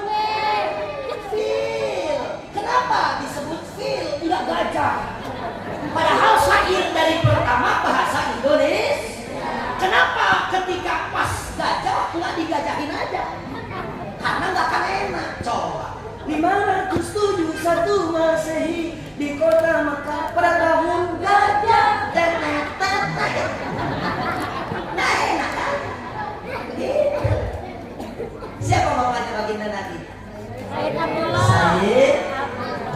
fil. Kenapa disebut fil? Enggak gajah. Padahal syair dari pertama bahasa Indonesia. Kenapa ketika pas gajah enggak digajahin aja? Karena enggak akan enak. Coba 571 Masehi di kota Mekah pada tahun gajah. Nah enak kan? Siapa bapaknya baginda Nabi? Sayyid Abdullah. Sayyid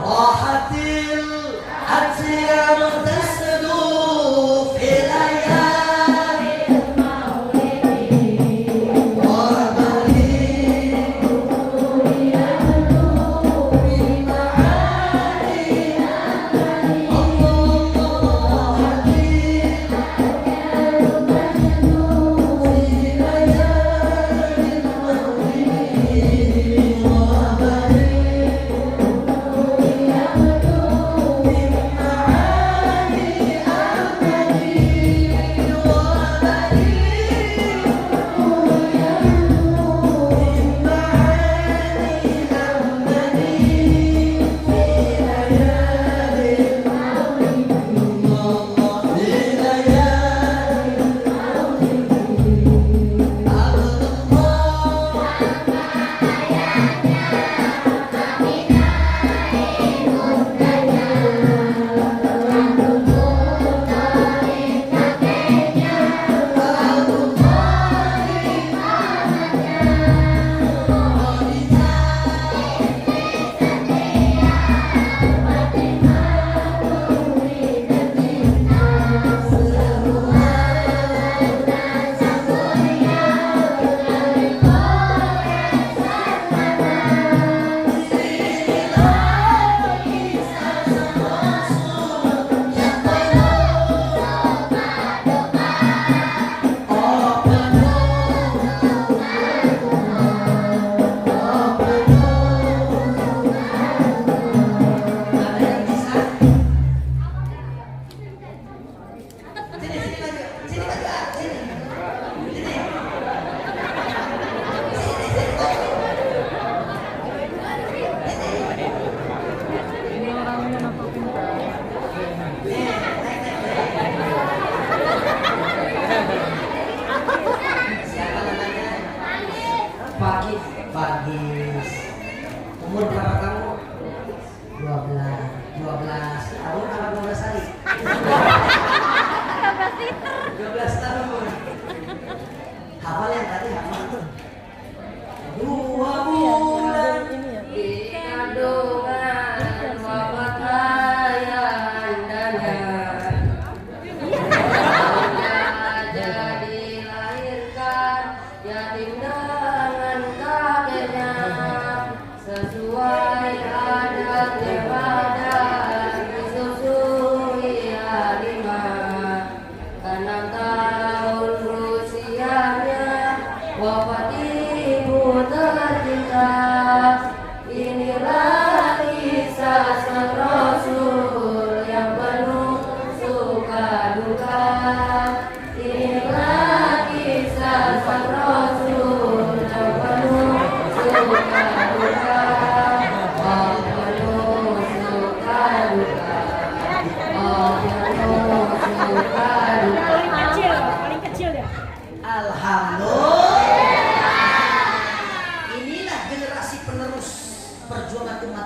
Rahatil Atsiyanu tasdu filayali maulidi wa bali uriyanu bima'ani Allah hadir Fagis. Umur berapa kamu? 12 tahun apa 12 hari? 12 tahun. Hafal yang tadi hafal. 2 bulan di kandungan wafat ayahnya. Jadi dilahirkan yatim dengan kakeknya, sesuai adat yang ada disusui Halimah. 6 tahun usianya wafat ibu tercinta. Inilah kisah sang Rasul yang penuh suka duka. Inilah kisah sang Rasul yang penuh suka duka. Oh penuh suka duka. Oh penuh suka duka. Paling kecil deh. Alhamdulillah. Inilah generasi penerus perjuangan umat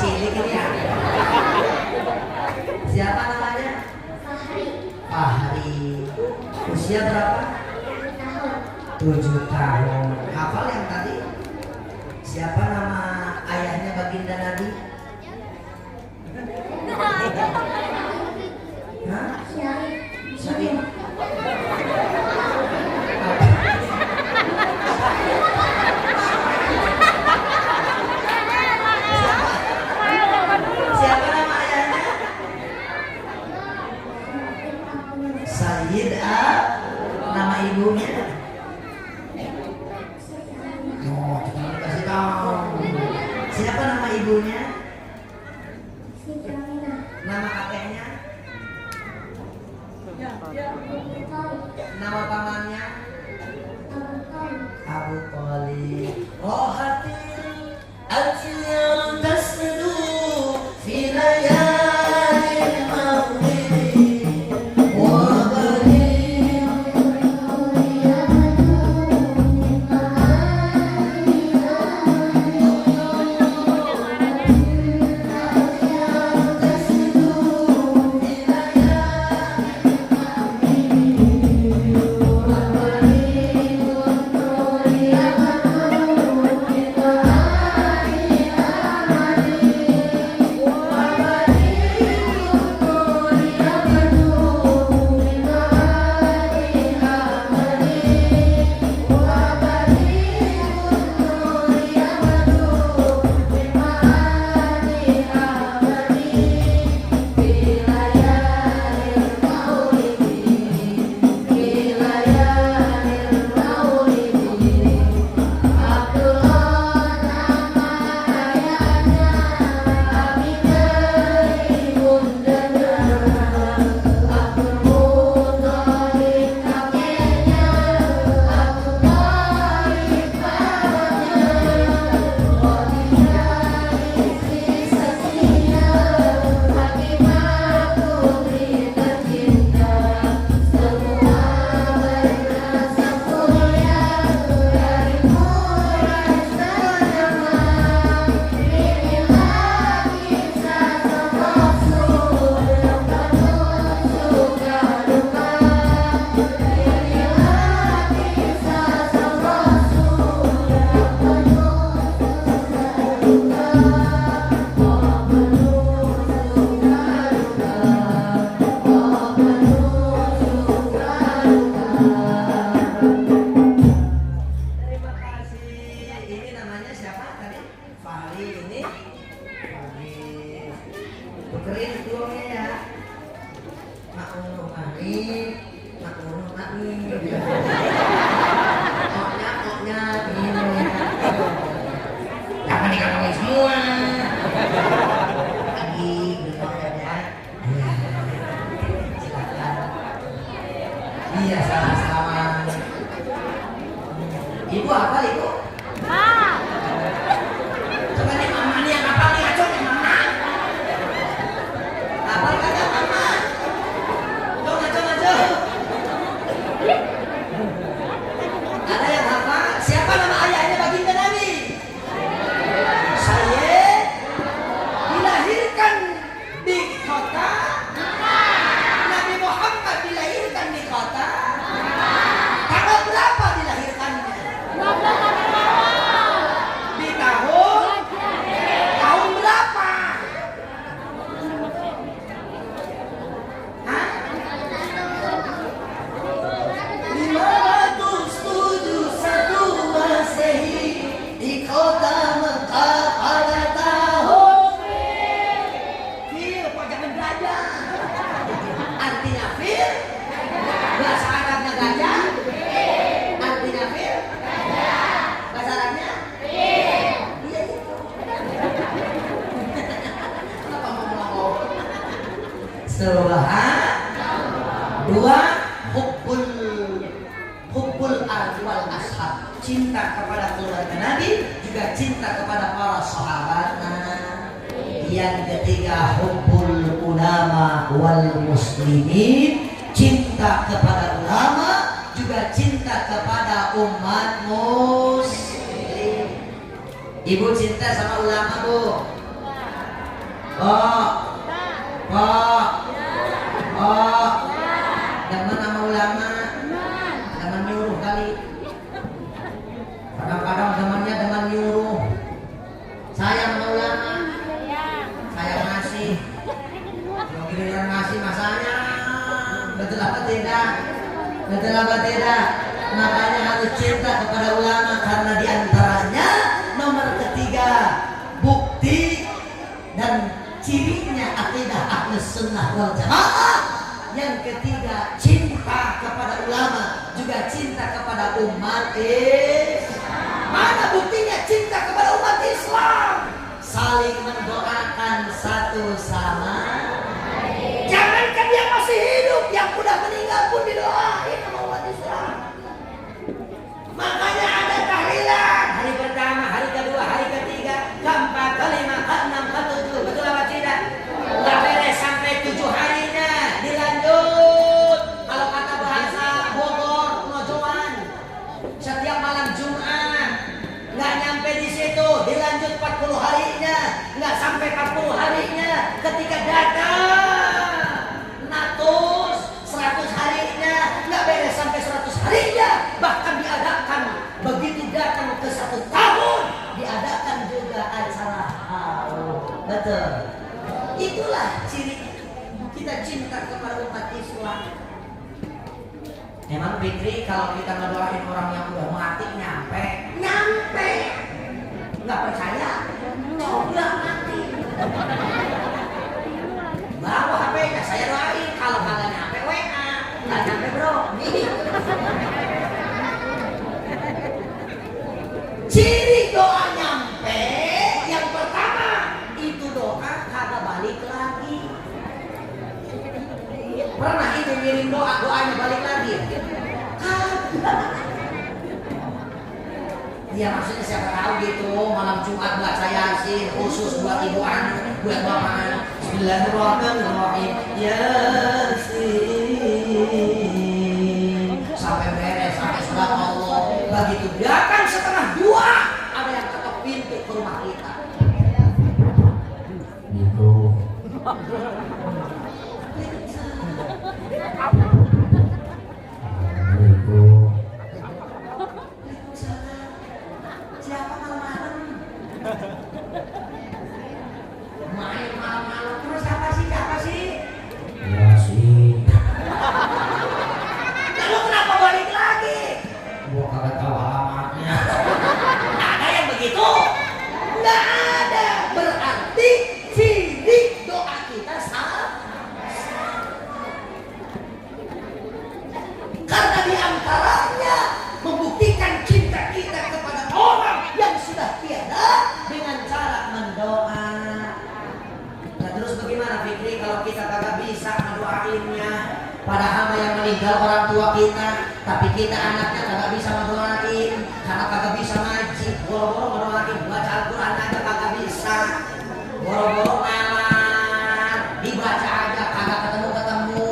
cilik ini ya. Siapa namanya? Fahri. Usia berapa? 7 tahun. Hafal yang tadi? Siapa nama ayahnya baginda Nabi? Hah? Syarif. Siapa nama ayahnya? Sayyid A. Nama ibunya? Oh, kita kasih tahu. Siapa nama ibunya? Nama kakeknya? Nama pamannya? Abu Thalib. Rohatil al-siyam tasdu fi layalil maghrib wa gharib. Terima kasih. Ini namanya siapa tadi? Fahri. Ini Fahri. Tukerin dulunya ya. Makunu Fahri, makunu Fahri. Oknya ini. Jangan dikatakan semua. Lagi berdoa ya. Silakan. Iya, sama-sama. Ibu apa ibu? Coba nih mama nih yang apa nih ngaco nih mama? Apa kata mama? Ngaco. Ada yang apa? Siapa nama ayahnya baginda Nabi? Saya dilahirkan di kota. Nabi Muhammad dilahirkan di kota. Tanggal berapa dilahirkannya? Di tahun berapa? Hah? 571 Masehi di kota Mekah pada tahun Fil, kok jangan gajah? Artinya Fil? Bahasa Arabnya gajah? Artinya Fil? Bahasa Arabnya? Iya itu. Kenapa mau ngomong? Dua, hubbul ardi wal ashab, cinta kepada keluarga Nabi, juga cinta kepada para sahabat. Yang ketiga, hubbul ulama wal muslimin, cinta kepada ulama, juga cinta kepada umat muslim. Ibu cinta sama ulama, Bu? Oh, oh, oh. Demen sama ulama, demen nyuruh kali. Kadang-kadang demennya dengan nyuruh. Sayang sama ulama, sayang ngasih. Kalau giliran ngasih masanya, betul apa tidak? Betul apa tidak? Makanya harus cinta kepada ulama karena diantaranya nomor ketiga bukti dan cirinya akidah Ahlus Sunnah wal Jamaah. Yang ketiga cinta kepada ulama, juga cinta kepada umat Islam. Mana buktinya cinta kepada umat Islam? Saling mendoakan satu sama lain. Jangankan yang masih hidup, yang udah meninggal pun didoain sama umat Islam. Makanya ada tahlilan hari pertama, hari kedua, hari ketiga, keempat, kelima, keenam, ketujuh. Betul apa tidak? Nggak beres sampai 7 harinya. Dilanjut. Kalau kata bahasa Bogor, nojoan. Setiap malam Jumat. Nggak nyampe di situ. Dilanjut 40 harinya. Nggak sampai 40 harinya. Ketika datang Natus 100 harinya. Nggak beres sampai 100 harinya. Bahkan diadakan begitu datang ke 1 tahun, diadakan juga acara haul. Betul. Itulah ciri kita cinta kepada umat Islam. Memang Fitri kalau kita ngedoain orang yang udah mati nyampe, nggak percaya, coba mati. Bawa HP-nya saya doain, kalau kagak nyampe WA, nggak nyampe bro. Ciri doa nyampe yang pertama itu doa kagak balik lagi. Pernah itu ngirim doanya balik lagi? Kagak. Ya maksudnya siapa tahu gitu malam Jumat baca Yasin khusus buat ibu anu, buat bapak anu. Bismillahirrahmanirrahim. Yasin sampai beres sampai surat Allah. Begitu datang setengah 2 ada yang ketok pintu ke rumah kita. Gitu. Siapa malam-malam? Main malam-malam terus siapa sih? Ya sih. Lalu kenapa balik lagi? Gua kagak tahu alamatnya. Ada yang begitu? Nggak ada. Berarti ciri doa kita salah. Karena diantaranya membuktikan cinta kita kepada orang yang sudah tiada dengan cara mendoa. Nah terus bagaimana Fikri kalau kita kagak bisa mendoainnya? Padahal yang meninggal orang tua kita, tapi kita anaknya kagak bisa mendoain karena kagak bisa ngaji. Boro-boro mendoain, baca Al-Quran aja kagak bisa. Boro-boro ngalar, dibaca aja kagak ketemu-ketemu.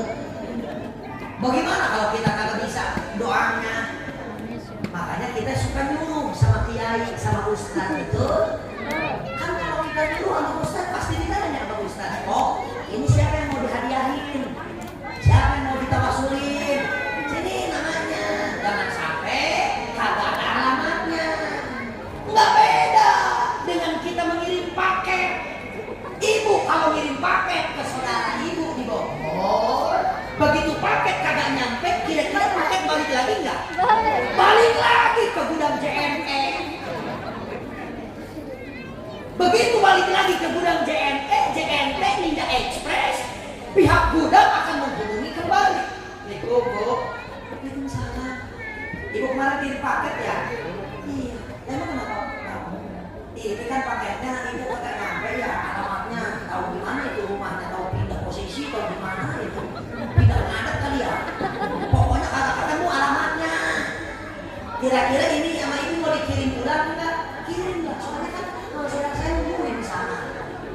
Bagaimana kalau kita kagak bisa doanya? Makanya kita suka nyuruh sama kiai, sama ustaz itu. Kan kalau kita nyuruh sama ustaz pasti ditanya sama ustaz. Oh, ini siapa yang mau dihadiahin? Siapa yang mau ditawasulin? Sini namanya. Jangan sampai kagak ada alamatnya. Nggak beda dengan kita mengirim paket. Ibu kalau ngirim paket ke saudara ibu di Bogor, begitu paket kagak nyampe, kira-kira paket balik lagi nggak? Balik lagi ke gudang JNE. Begitu balik lagi ke gudang JNE, Ninja Express, pihak gudang akan menghubungi kembali. Ibu, Waalaikumsalam. Ibu kemarin kirim paket ya? Iya. Emang kenapa? Ini kan paketnya ibu kagak nyampe ya alamatnya. Tahu di mana itu rumahnya? Tahu pindah posisi? Tahu di mana itu? Pindah menghadap kali ya? Pokoknya kagak ketemu alamatnya. Kira-kira ini sama ibu mau dikirim pulang enggak? Kirim lah. Soalnya kan kalau saya nungguin di sana.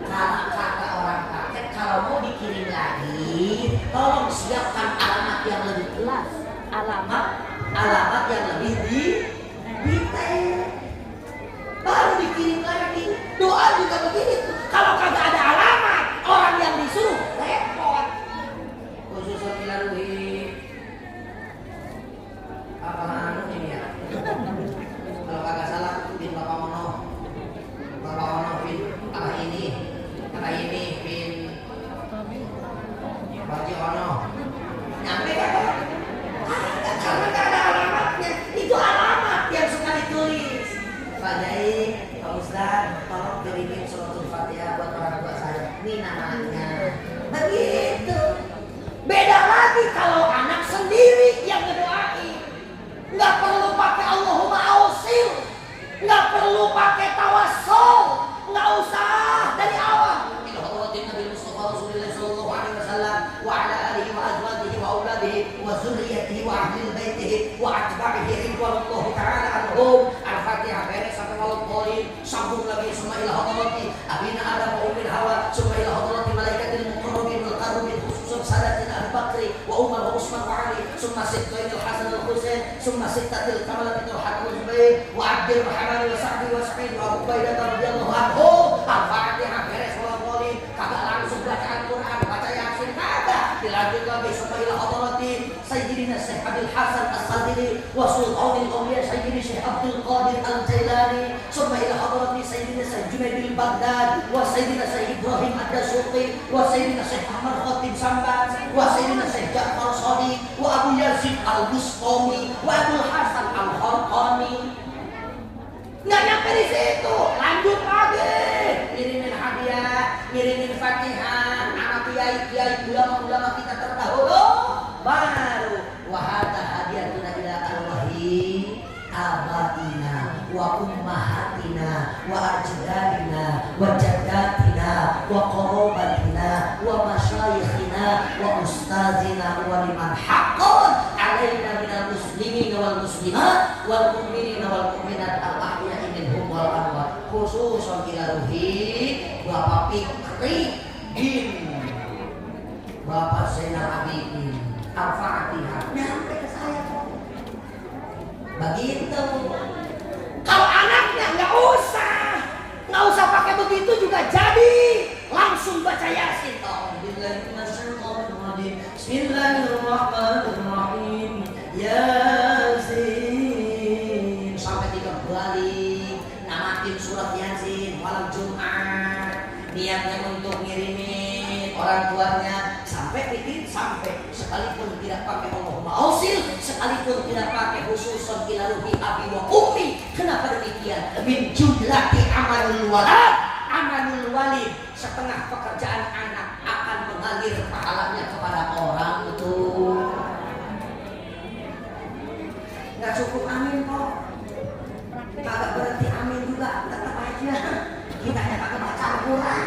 Kalau kata orang paket kalau mau dikirim lagi, tolong siapkan alamat yang lebih jelas. Alamat yang lebih detail. Baru dikirim lagi. Doa juga begitu. Kalau kagak ada alamat, ini pin Haji Ono nyampe kan? Karena nggak ada alamatnya. Itu alamat yang suka ditulis. Pak Yai, Pak Ustadz, tolong kirimin suratul Fatihah buat orang tua saya. Ini namanya. Begitu. Beda lagi kalau anak sendiri yang ngedoain. Nggak perlu pakai Allahumma ausil, nggak perlu pakai tawassul, nggak usah dari awal. Nabi Mustafa Rasulullah sallallahu alaihi wasallam wa ala alihi wa azwajihi wa auladihi wa dzurriyyatihi wa ahli baitihi wa atba'ihi ridwanullah ta'ala anhum. Al-Fatihah beres sampai maut qolim, sambung lagi summa ila hadrati abina adam wa ummil hawa summa ila hadrati malaikatil muqarrabin wal qarrabin khususan sadatina Abu Bakri wa Umar wa Utsman wa Ali summa sittatil Hasan al Husain summa sittatil kamalatil Hakim Zubair wa Abdul Rahman wa Sa'di wa Sa'id wa Abu Ubaidah radhiyallahu anhu. Al-Fatihah beres kagak langsung bacaan Quran, baca Yasin kagak. Dilanjut lagi supaya ila hadrati Sayyidina Syekh Abdul Hasan As-Sadili wa Sultanul Awliya Sayyidina Syekh Abdul Qadir Al-Jailani summa ila hadrati Sayyidina Syekh Junaid al-Baghdad wa Sayyidina Syekh Ibrahim Ad-Dasuqi wa Sayyidina Syekh Ahmad Khatib Samban wa Sayyidina Syekh Ja'far Shadiq wa Abu Yazid Al-Bustami wa Abdul Hasan Al-Kharqani. Nggak nyampe di situ, lanjut lagi. Kirimin hadiah, kirimin Fatihah, anak kiai ulama-ulama kita terdahulu. Baru wahada hadiatuna ila arwahi abaina wa ummahatina wa ajdadina wa jaddatina wa qarabatina wa masyayikhina wa ustazina wa liman haqqan alaina minal muslimin wal muslimat wal mu'minina wal mu'minat al-ahya'i minhum wal amwat. Khususan ila ruhi Bapak Fikri bin Bapak Zainal Abidin Al-Fatihah nyampe ke saya kok. Begitu. Kalau anaknya nggak usah pakai begitu juga jadi. Langsung baca Yasin. Bismillahirrahmanirrahim. Yasin sampai 3 kali. Namatin surat Yasin malam Jumat. Niatnya untuk ngirimin orang tuanya sampai bikin sampai sekalipun tidak pakai Allahumma ausil, sekalipun tidak pakai khususan ila ruhi abi wa ummi. Kenapa demikian? Min jumlati amalul walad, amalul walid, setengah pekerjaan anak akan mengalir pahalanya kepada orang tua. Nggak cukup amin kok, kagak berarti amin juga, tetap aja kita hanya pakai baca Al-Quran.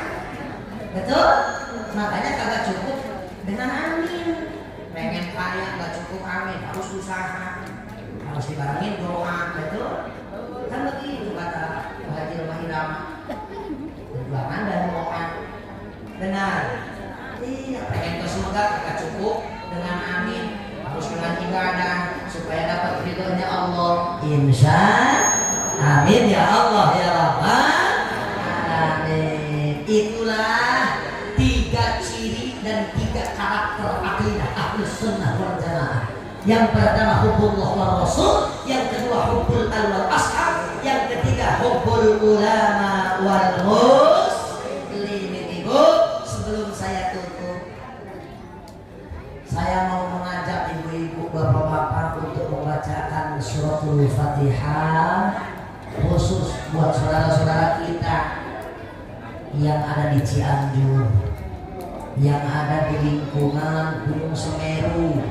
Betul? Makanya kagak cukup dengan amin. Pengen kaya nggak cukup amin, harus usaha, harus dibarengin doa. Betul? Kan begitu kata Haji Rumah Irama, perjuangan dan doa. Benar? Iya, pengen ke surga kagak cukup dengan amin, harus dengan ibadah supaya dapat ridhonya Allah. Insya amin ya Allah ya Rabbal alamin. Itulah 3 ciri dan 3 karakter akidah Ahlus Sunnah wal Jamaah. Yang pertama hubbullah wa rasul, yang kedua hubbul al wal ashab, yang ketiga hubbul ulama wal muslimin. Ibu, sebelum saya tutup, saya mau mengajak ibu-ibu, bapak-bapak untuk membacakan suratul Fatihah khusus buat saudara-saudara kita yang ada di Cianjur, yang ada di lingkungan Gunung Semeru,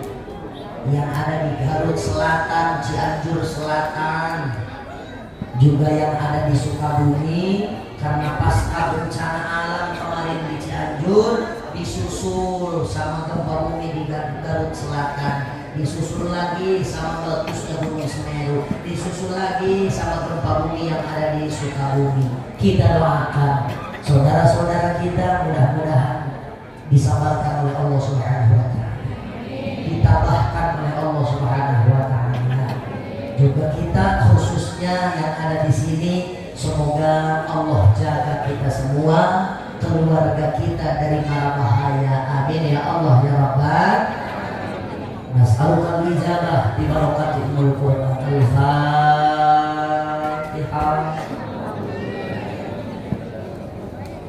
yang ada di Garut Selatan, Cianjur Selatan, juga yang ada di Sukabumi. Karena pasca bencana alam kemarin di Cianjur disusul sama gempa bumi di Garut Selatan, disusul lagi sama meletusnya Gunung Semeru, disusul lagi sama gempa bumi yang ada di Sukabumi. Kita doakan saudara-saudara kita mudah-mudahan disabarkan oleh Allah Subhanahu wa taala, ditabahkan oleh Allah Subhanahu wa taala. Juga kita khususnya yang ada di sini, semoga Allah jaga kita semua, keluarga kita dari mara bahaya. Amin ya Allah ya Rabbal. Nas'alukal ijabah bi barakatil Qur'an. Al-Fatihah.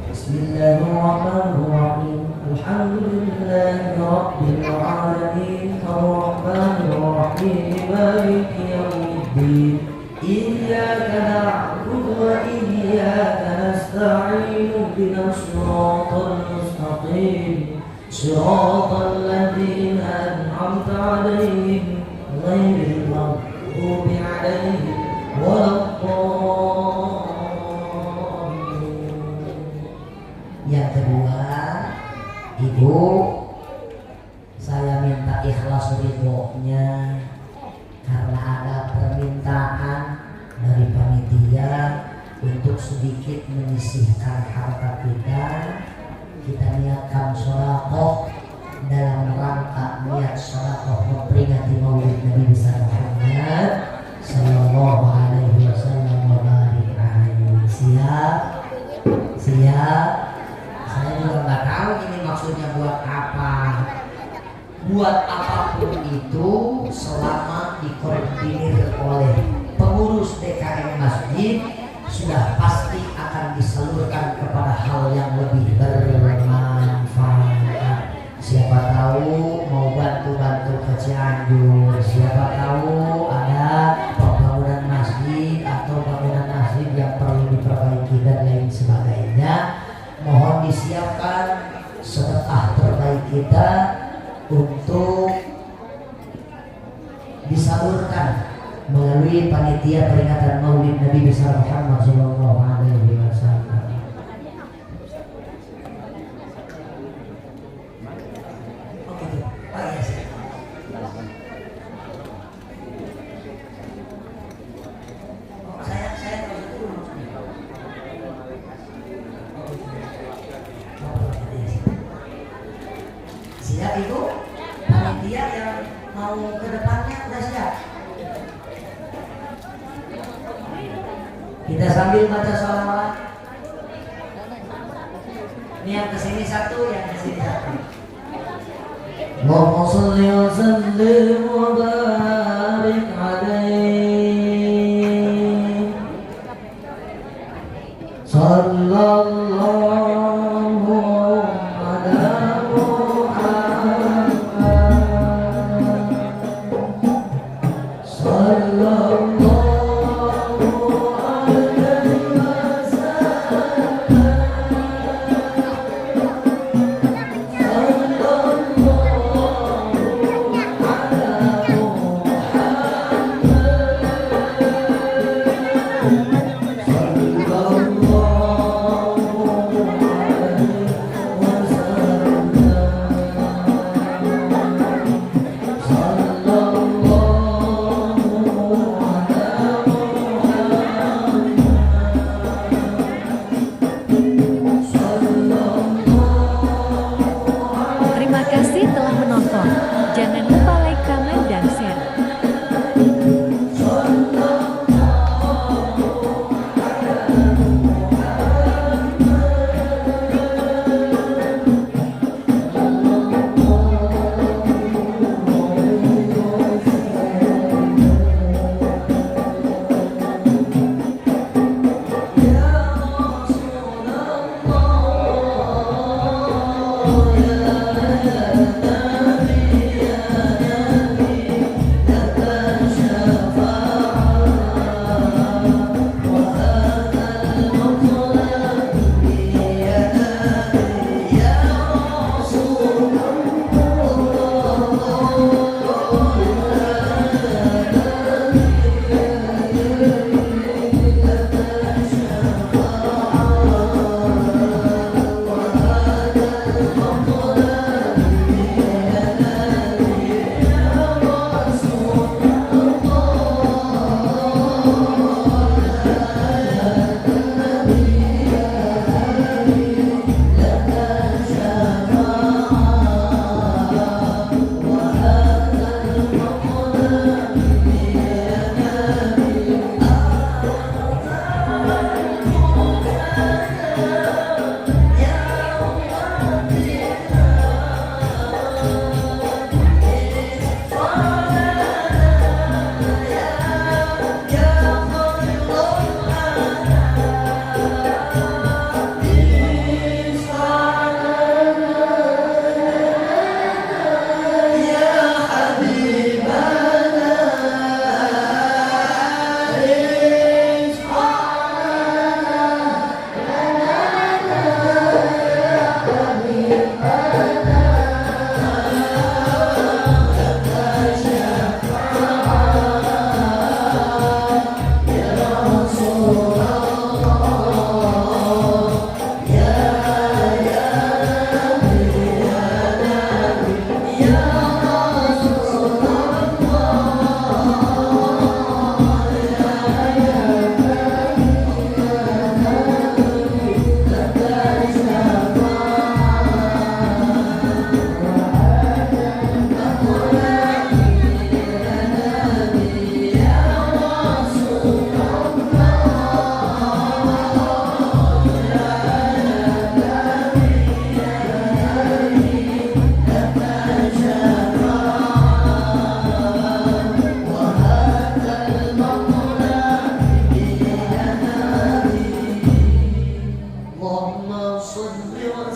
Bismillah. Bismillahirrahmanirrahim. Alhamdulillahi rabbil alamin. Ar-Rahmanir-Rahim. Maliki yaumiddin. Iyyaka na'budu wa iyyaka nasta'in. Ihdinas siratal mustaqim. Siratal ladzina an'amta 'alaihim ghairil maghdubi 'alaihim waladdallin. Yang kedua, Ibu, saya minta ikhlas ridhonya karena ada permintaan dari panitia untuk sedikit menyisihkan harta kita. Kita niatkan sedekah dalam rangka niat sedekah memperingati Maulid Nabi besar Muhammad sallallahu alaihi wasallam wa barik alaihi. Siap? Siap? Saya juga nggak tahu ini maksudnya buat apa. Buat apapun itu selama dikoordinir oleh pengurus DKM masjid sudah pasti akan disalurkan kepada hal yang lebih bermanfaat. Siapa tahu mau bantu-bantu ke Cianjur, siapa tahu ada pembangunan masjid atau bangunan masjid yang perlu diperbaiki dan lain sebagainya. Mohon disiapkan sedekah terbaik kita untuk disalurkan melalui panitia peringatan Maulid Nabi besar Muhammad sallallahu alaihi wasallam. Oke, Pak ya. Saya terus dulu. Siap Ibu? Panitia yang mau ke depannya udah siap? Kita sambil baca sholawat. Ini yang kesini satu, yang kesini satu. Allahumma sholli wa sallim wa barik alaihi. Sallallahu ala Muhammad. Sallallahu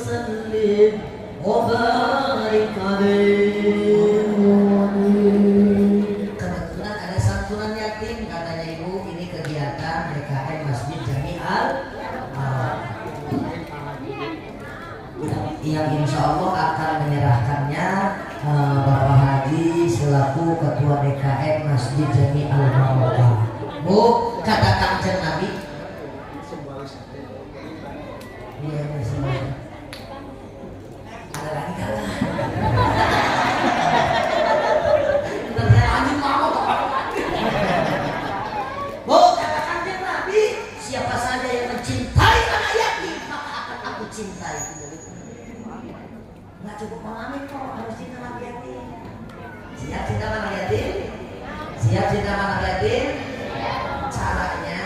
وسلم وبارك عليه. Kebetulan ada santunan yatim, katanya ibu, ini kegiatan DKM Masjid Jami'al yang insya Allah akan menyerahkannya Bapak Haji selaku Ketua DKM Masjid Jami'al Barokah. Bu, kata Kanjeng Nabi. Iya, ada lagi kalah. Bu, kata Kanjeng Nabi, siapa saja yang mencintai anak yatim maka akan aku cintai. Nggak cukup mengamin kok, harus cinta anak yatim. Siap cinta anak yatim? Siap cinta anak yatim? Caranya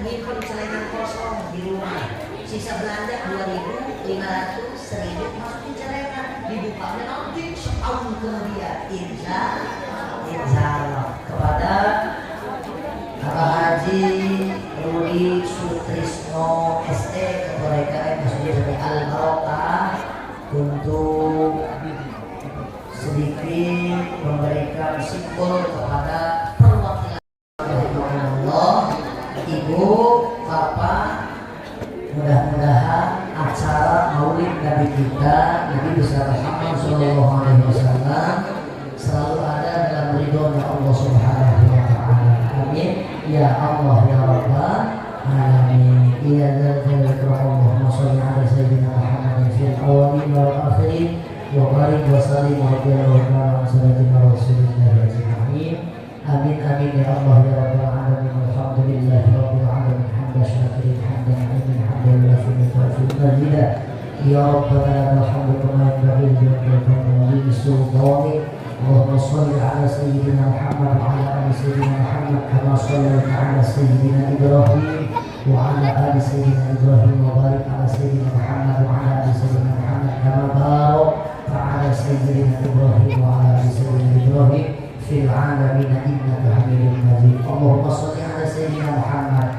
nyimpen celengan kosong di rumah. Sisa belanja 2.000, 500, 1.000 masukin celengan. Dibukanya nanti setahun kemudian. Insya Allah. Kepada Bapak Haji Rudi Sutrisno ST Ketua DKM Masjid Jami'al Barokah untuk sedikit memberikan simbol kepada perwakilan Allah, Ibu, Bapak. Mudah-mudahan acara Maulid Nabi kita Nabi besar Muhammad Sallallahu Alaihi Wasallam selalu ada dalam ridhonya Allah Subhanahu Wa Taala. Amin. Ya Allah ya Rabbal Alamin. Ya Dzal Allahumma shalli ala sayyidina Muhammadin fil awwalin wal akhirin wa barik wa sallim wa ala sayyidina Rasulillah ajma'in. Amin amin ya Allah ya Rabbal Alamin. Alhamdulillahi rabbil alamin. Hamdan syakirin hamdan alimin hamdan lafiyin tawfiq mazida. Ya Rabbana alhamdu kama yanbaghi li jalali sultanik. Allahumma shalli ala sayyidina Muhammad wa ala ali sayyidina Muhammad kama shallaita ala sayyidina Ibrahim wa ala ali sayyidina Ibrahim wa barik ala sayyidina Muhammad wa ala ali sayyidina Muhammad kama barakta ala sayyidina Ibrahim wa ala ali sayyidina Ibrahim fil alamin innaka Hamidum Majid. Allahumma shalli ala sayyidina Muhammad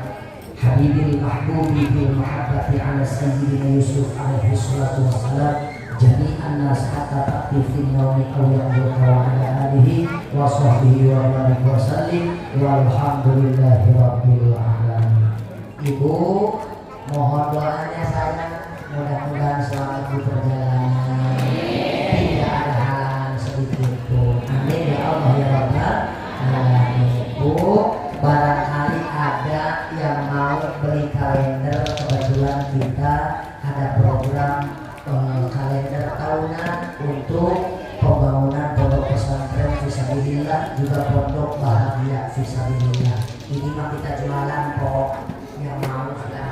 habibil mahbubi bil mahabbati ala sayyidina Yusuf alaihi salatu wassalam jami'an nas hatta ta'ti fi naumi aw yaqduka wa ala alihi wa sahbihi wa barik wa sallim walhamdulillahi rabbil alamin. Ibu, mohon doanya sayang, mudah-mudahan selamat di perjalanan, tidak ada halangan sedikit pun. Amin ya Allah ya Rabbal Alamin. Bu, barangkali ada yang mau beli kalender, kebetulan kita ada program kalender tahunan untuk pembangunan pondok pesantren fisabilillah juga pondok bahagia fisabilillah. Ini mah kita jualan kok, yang mau silahkan.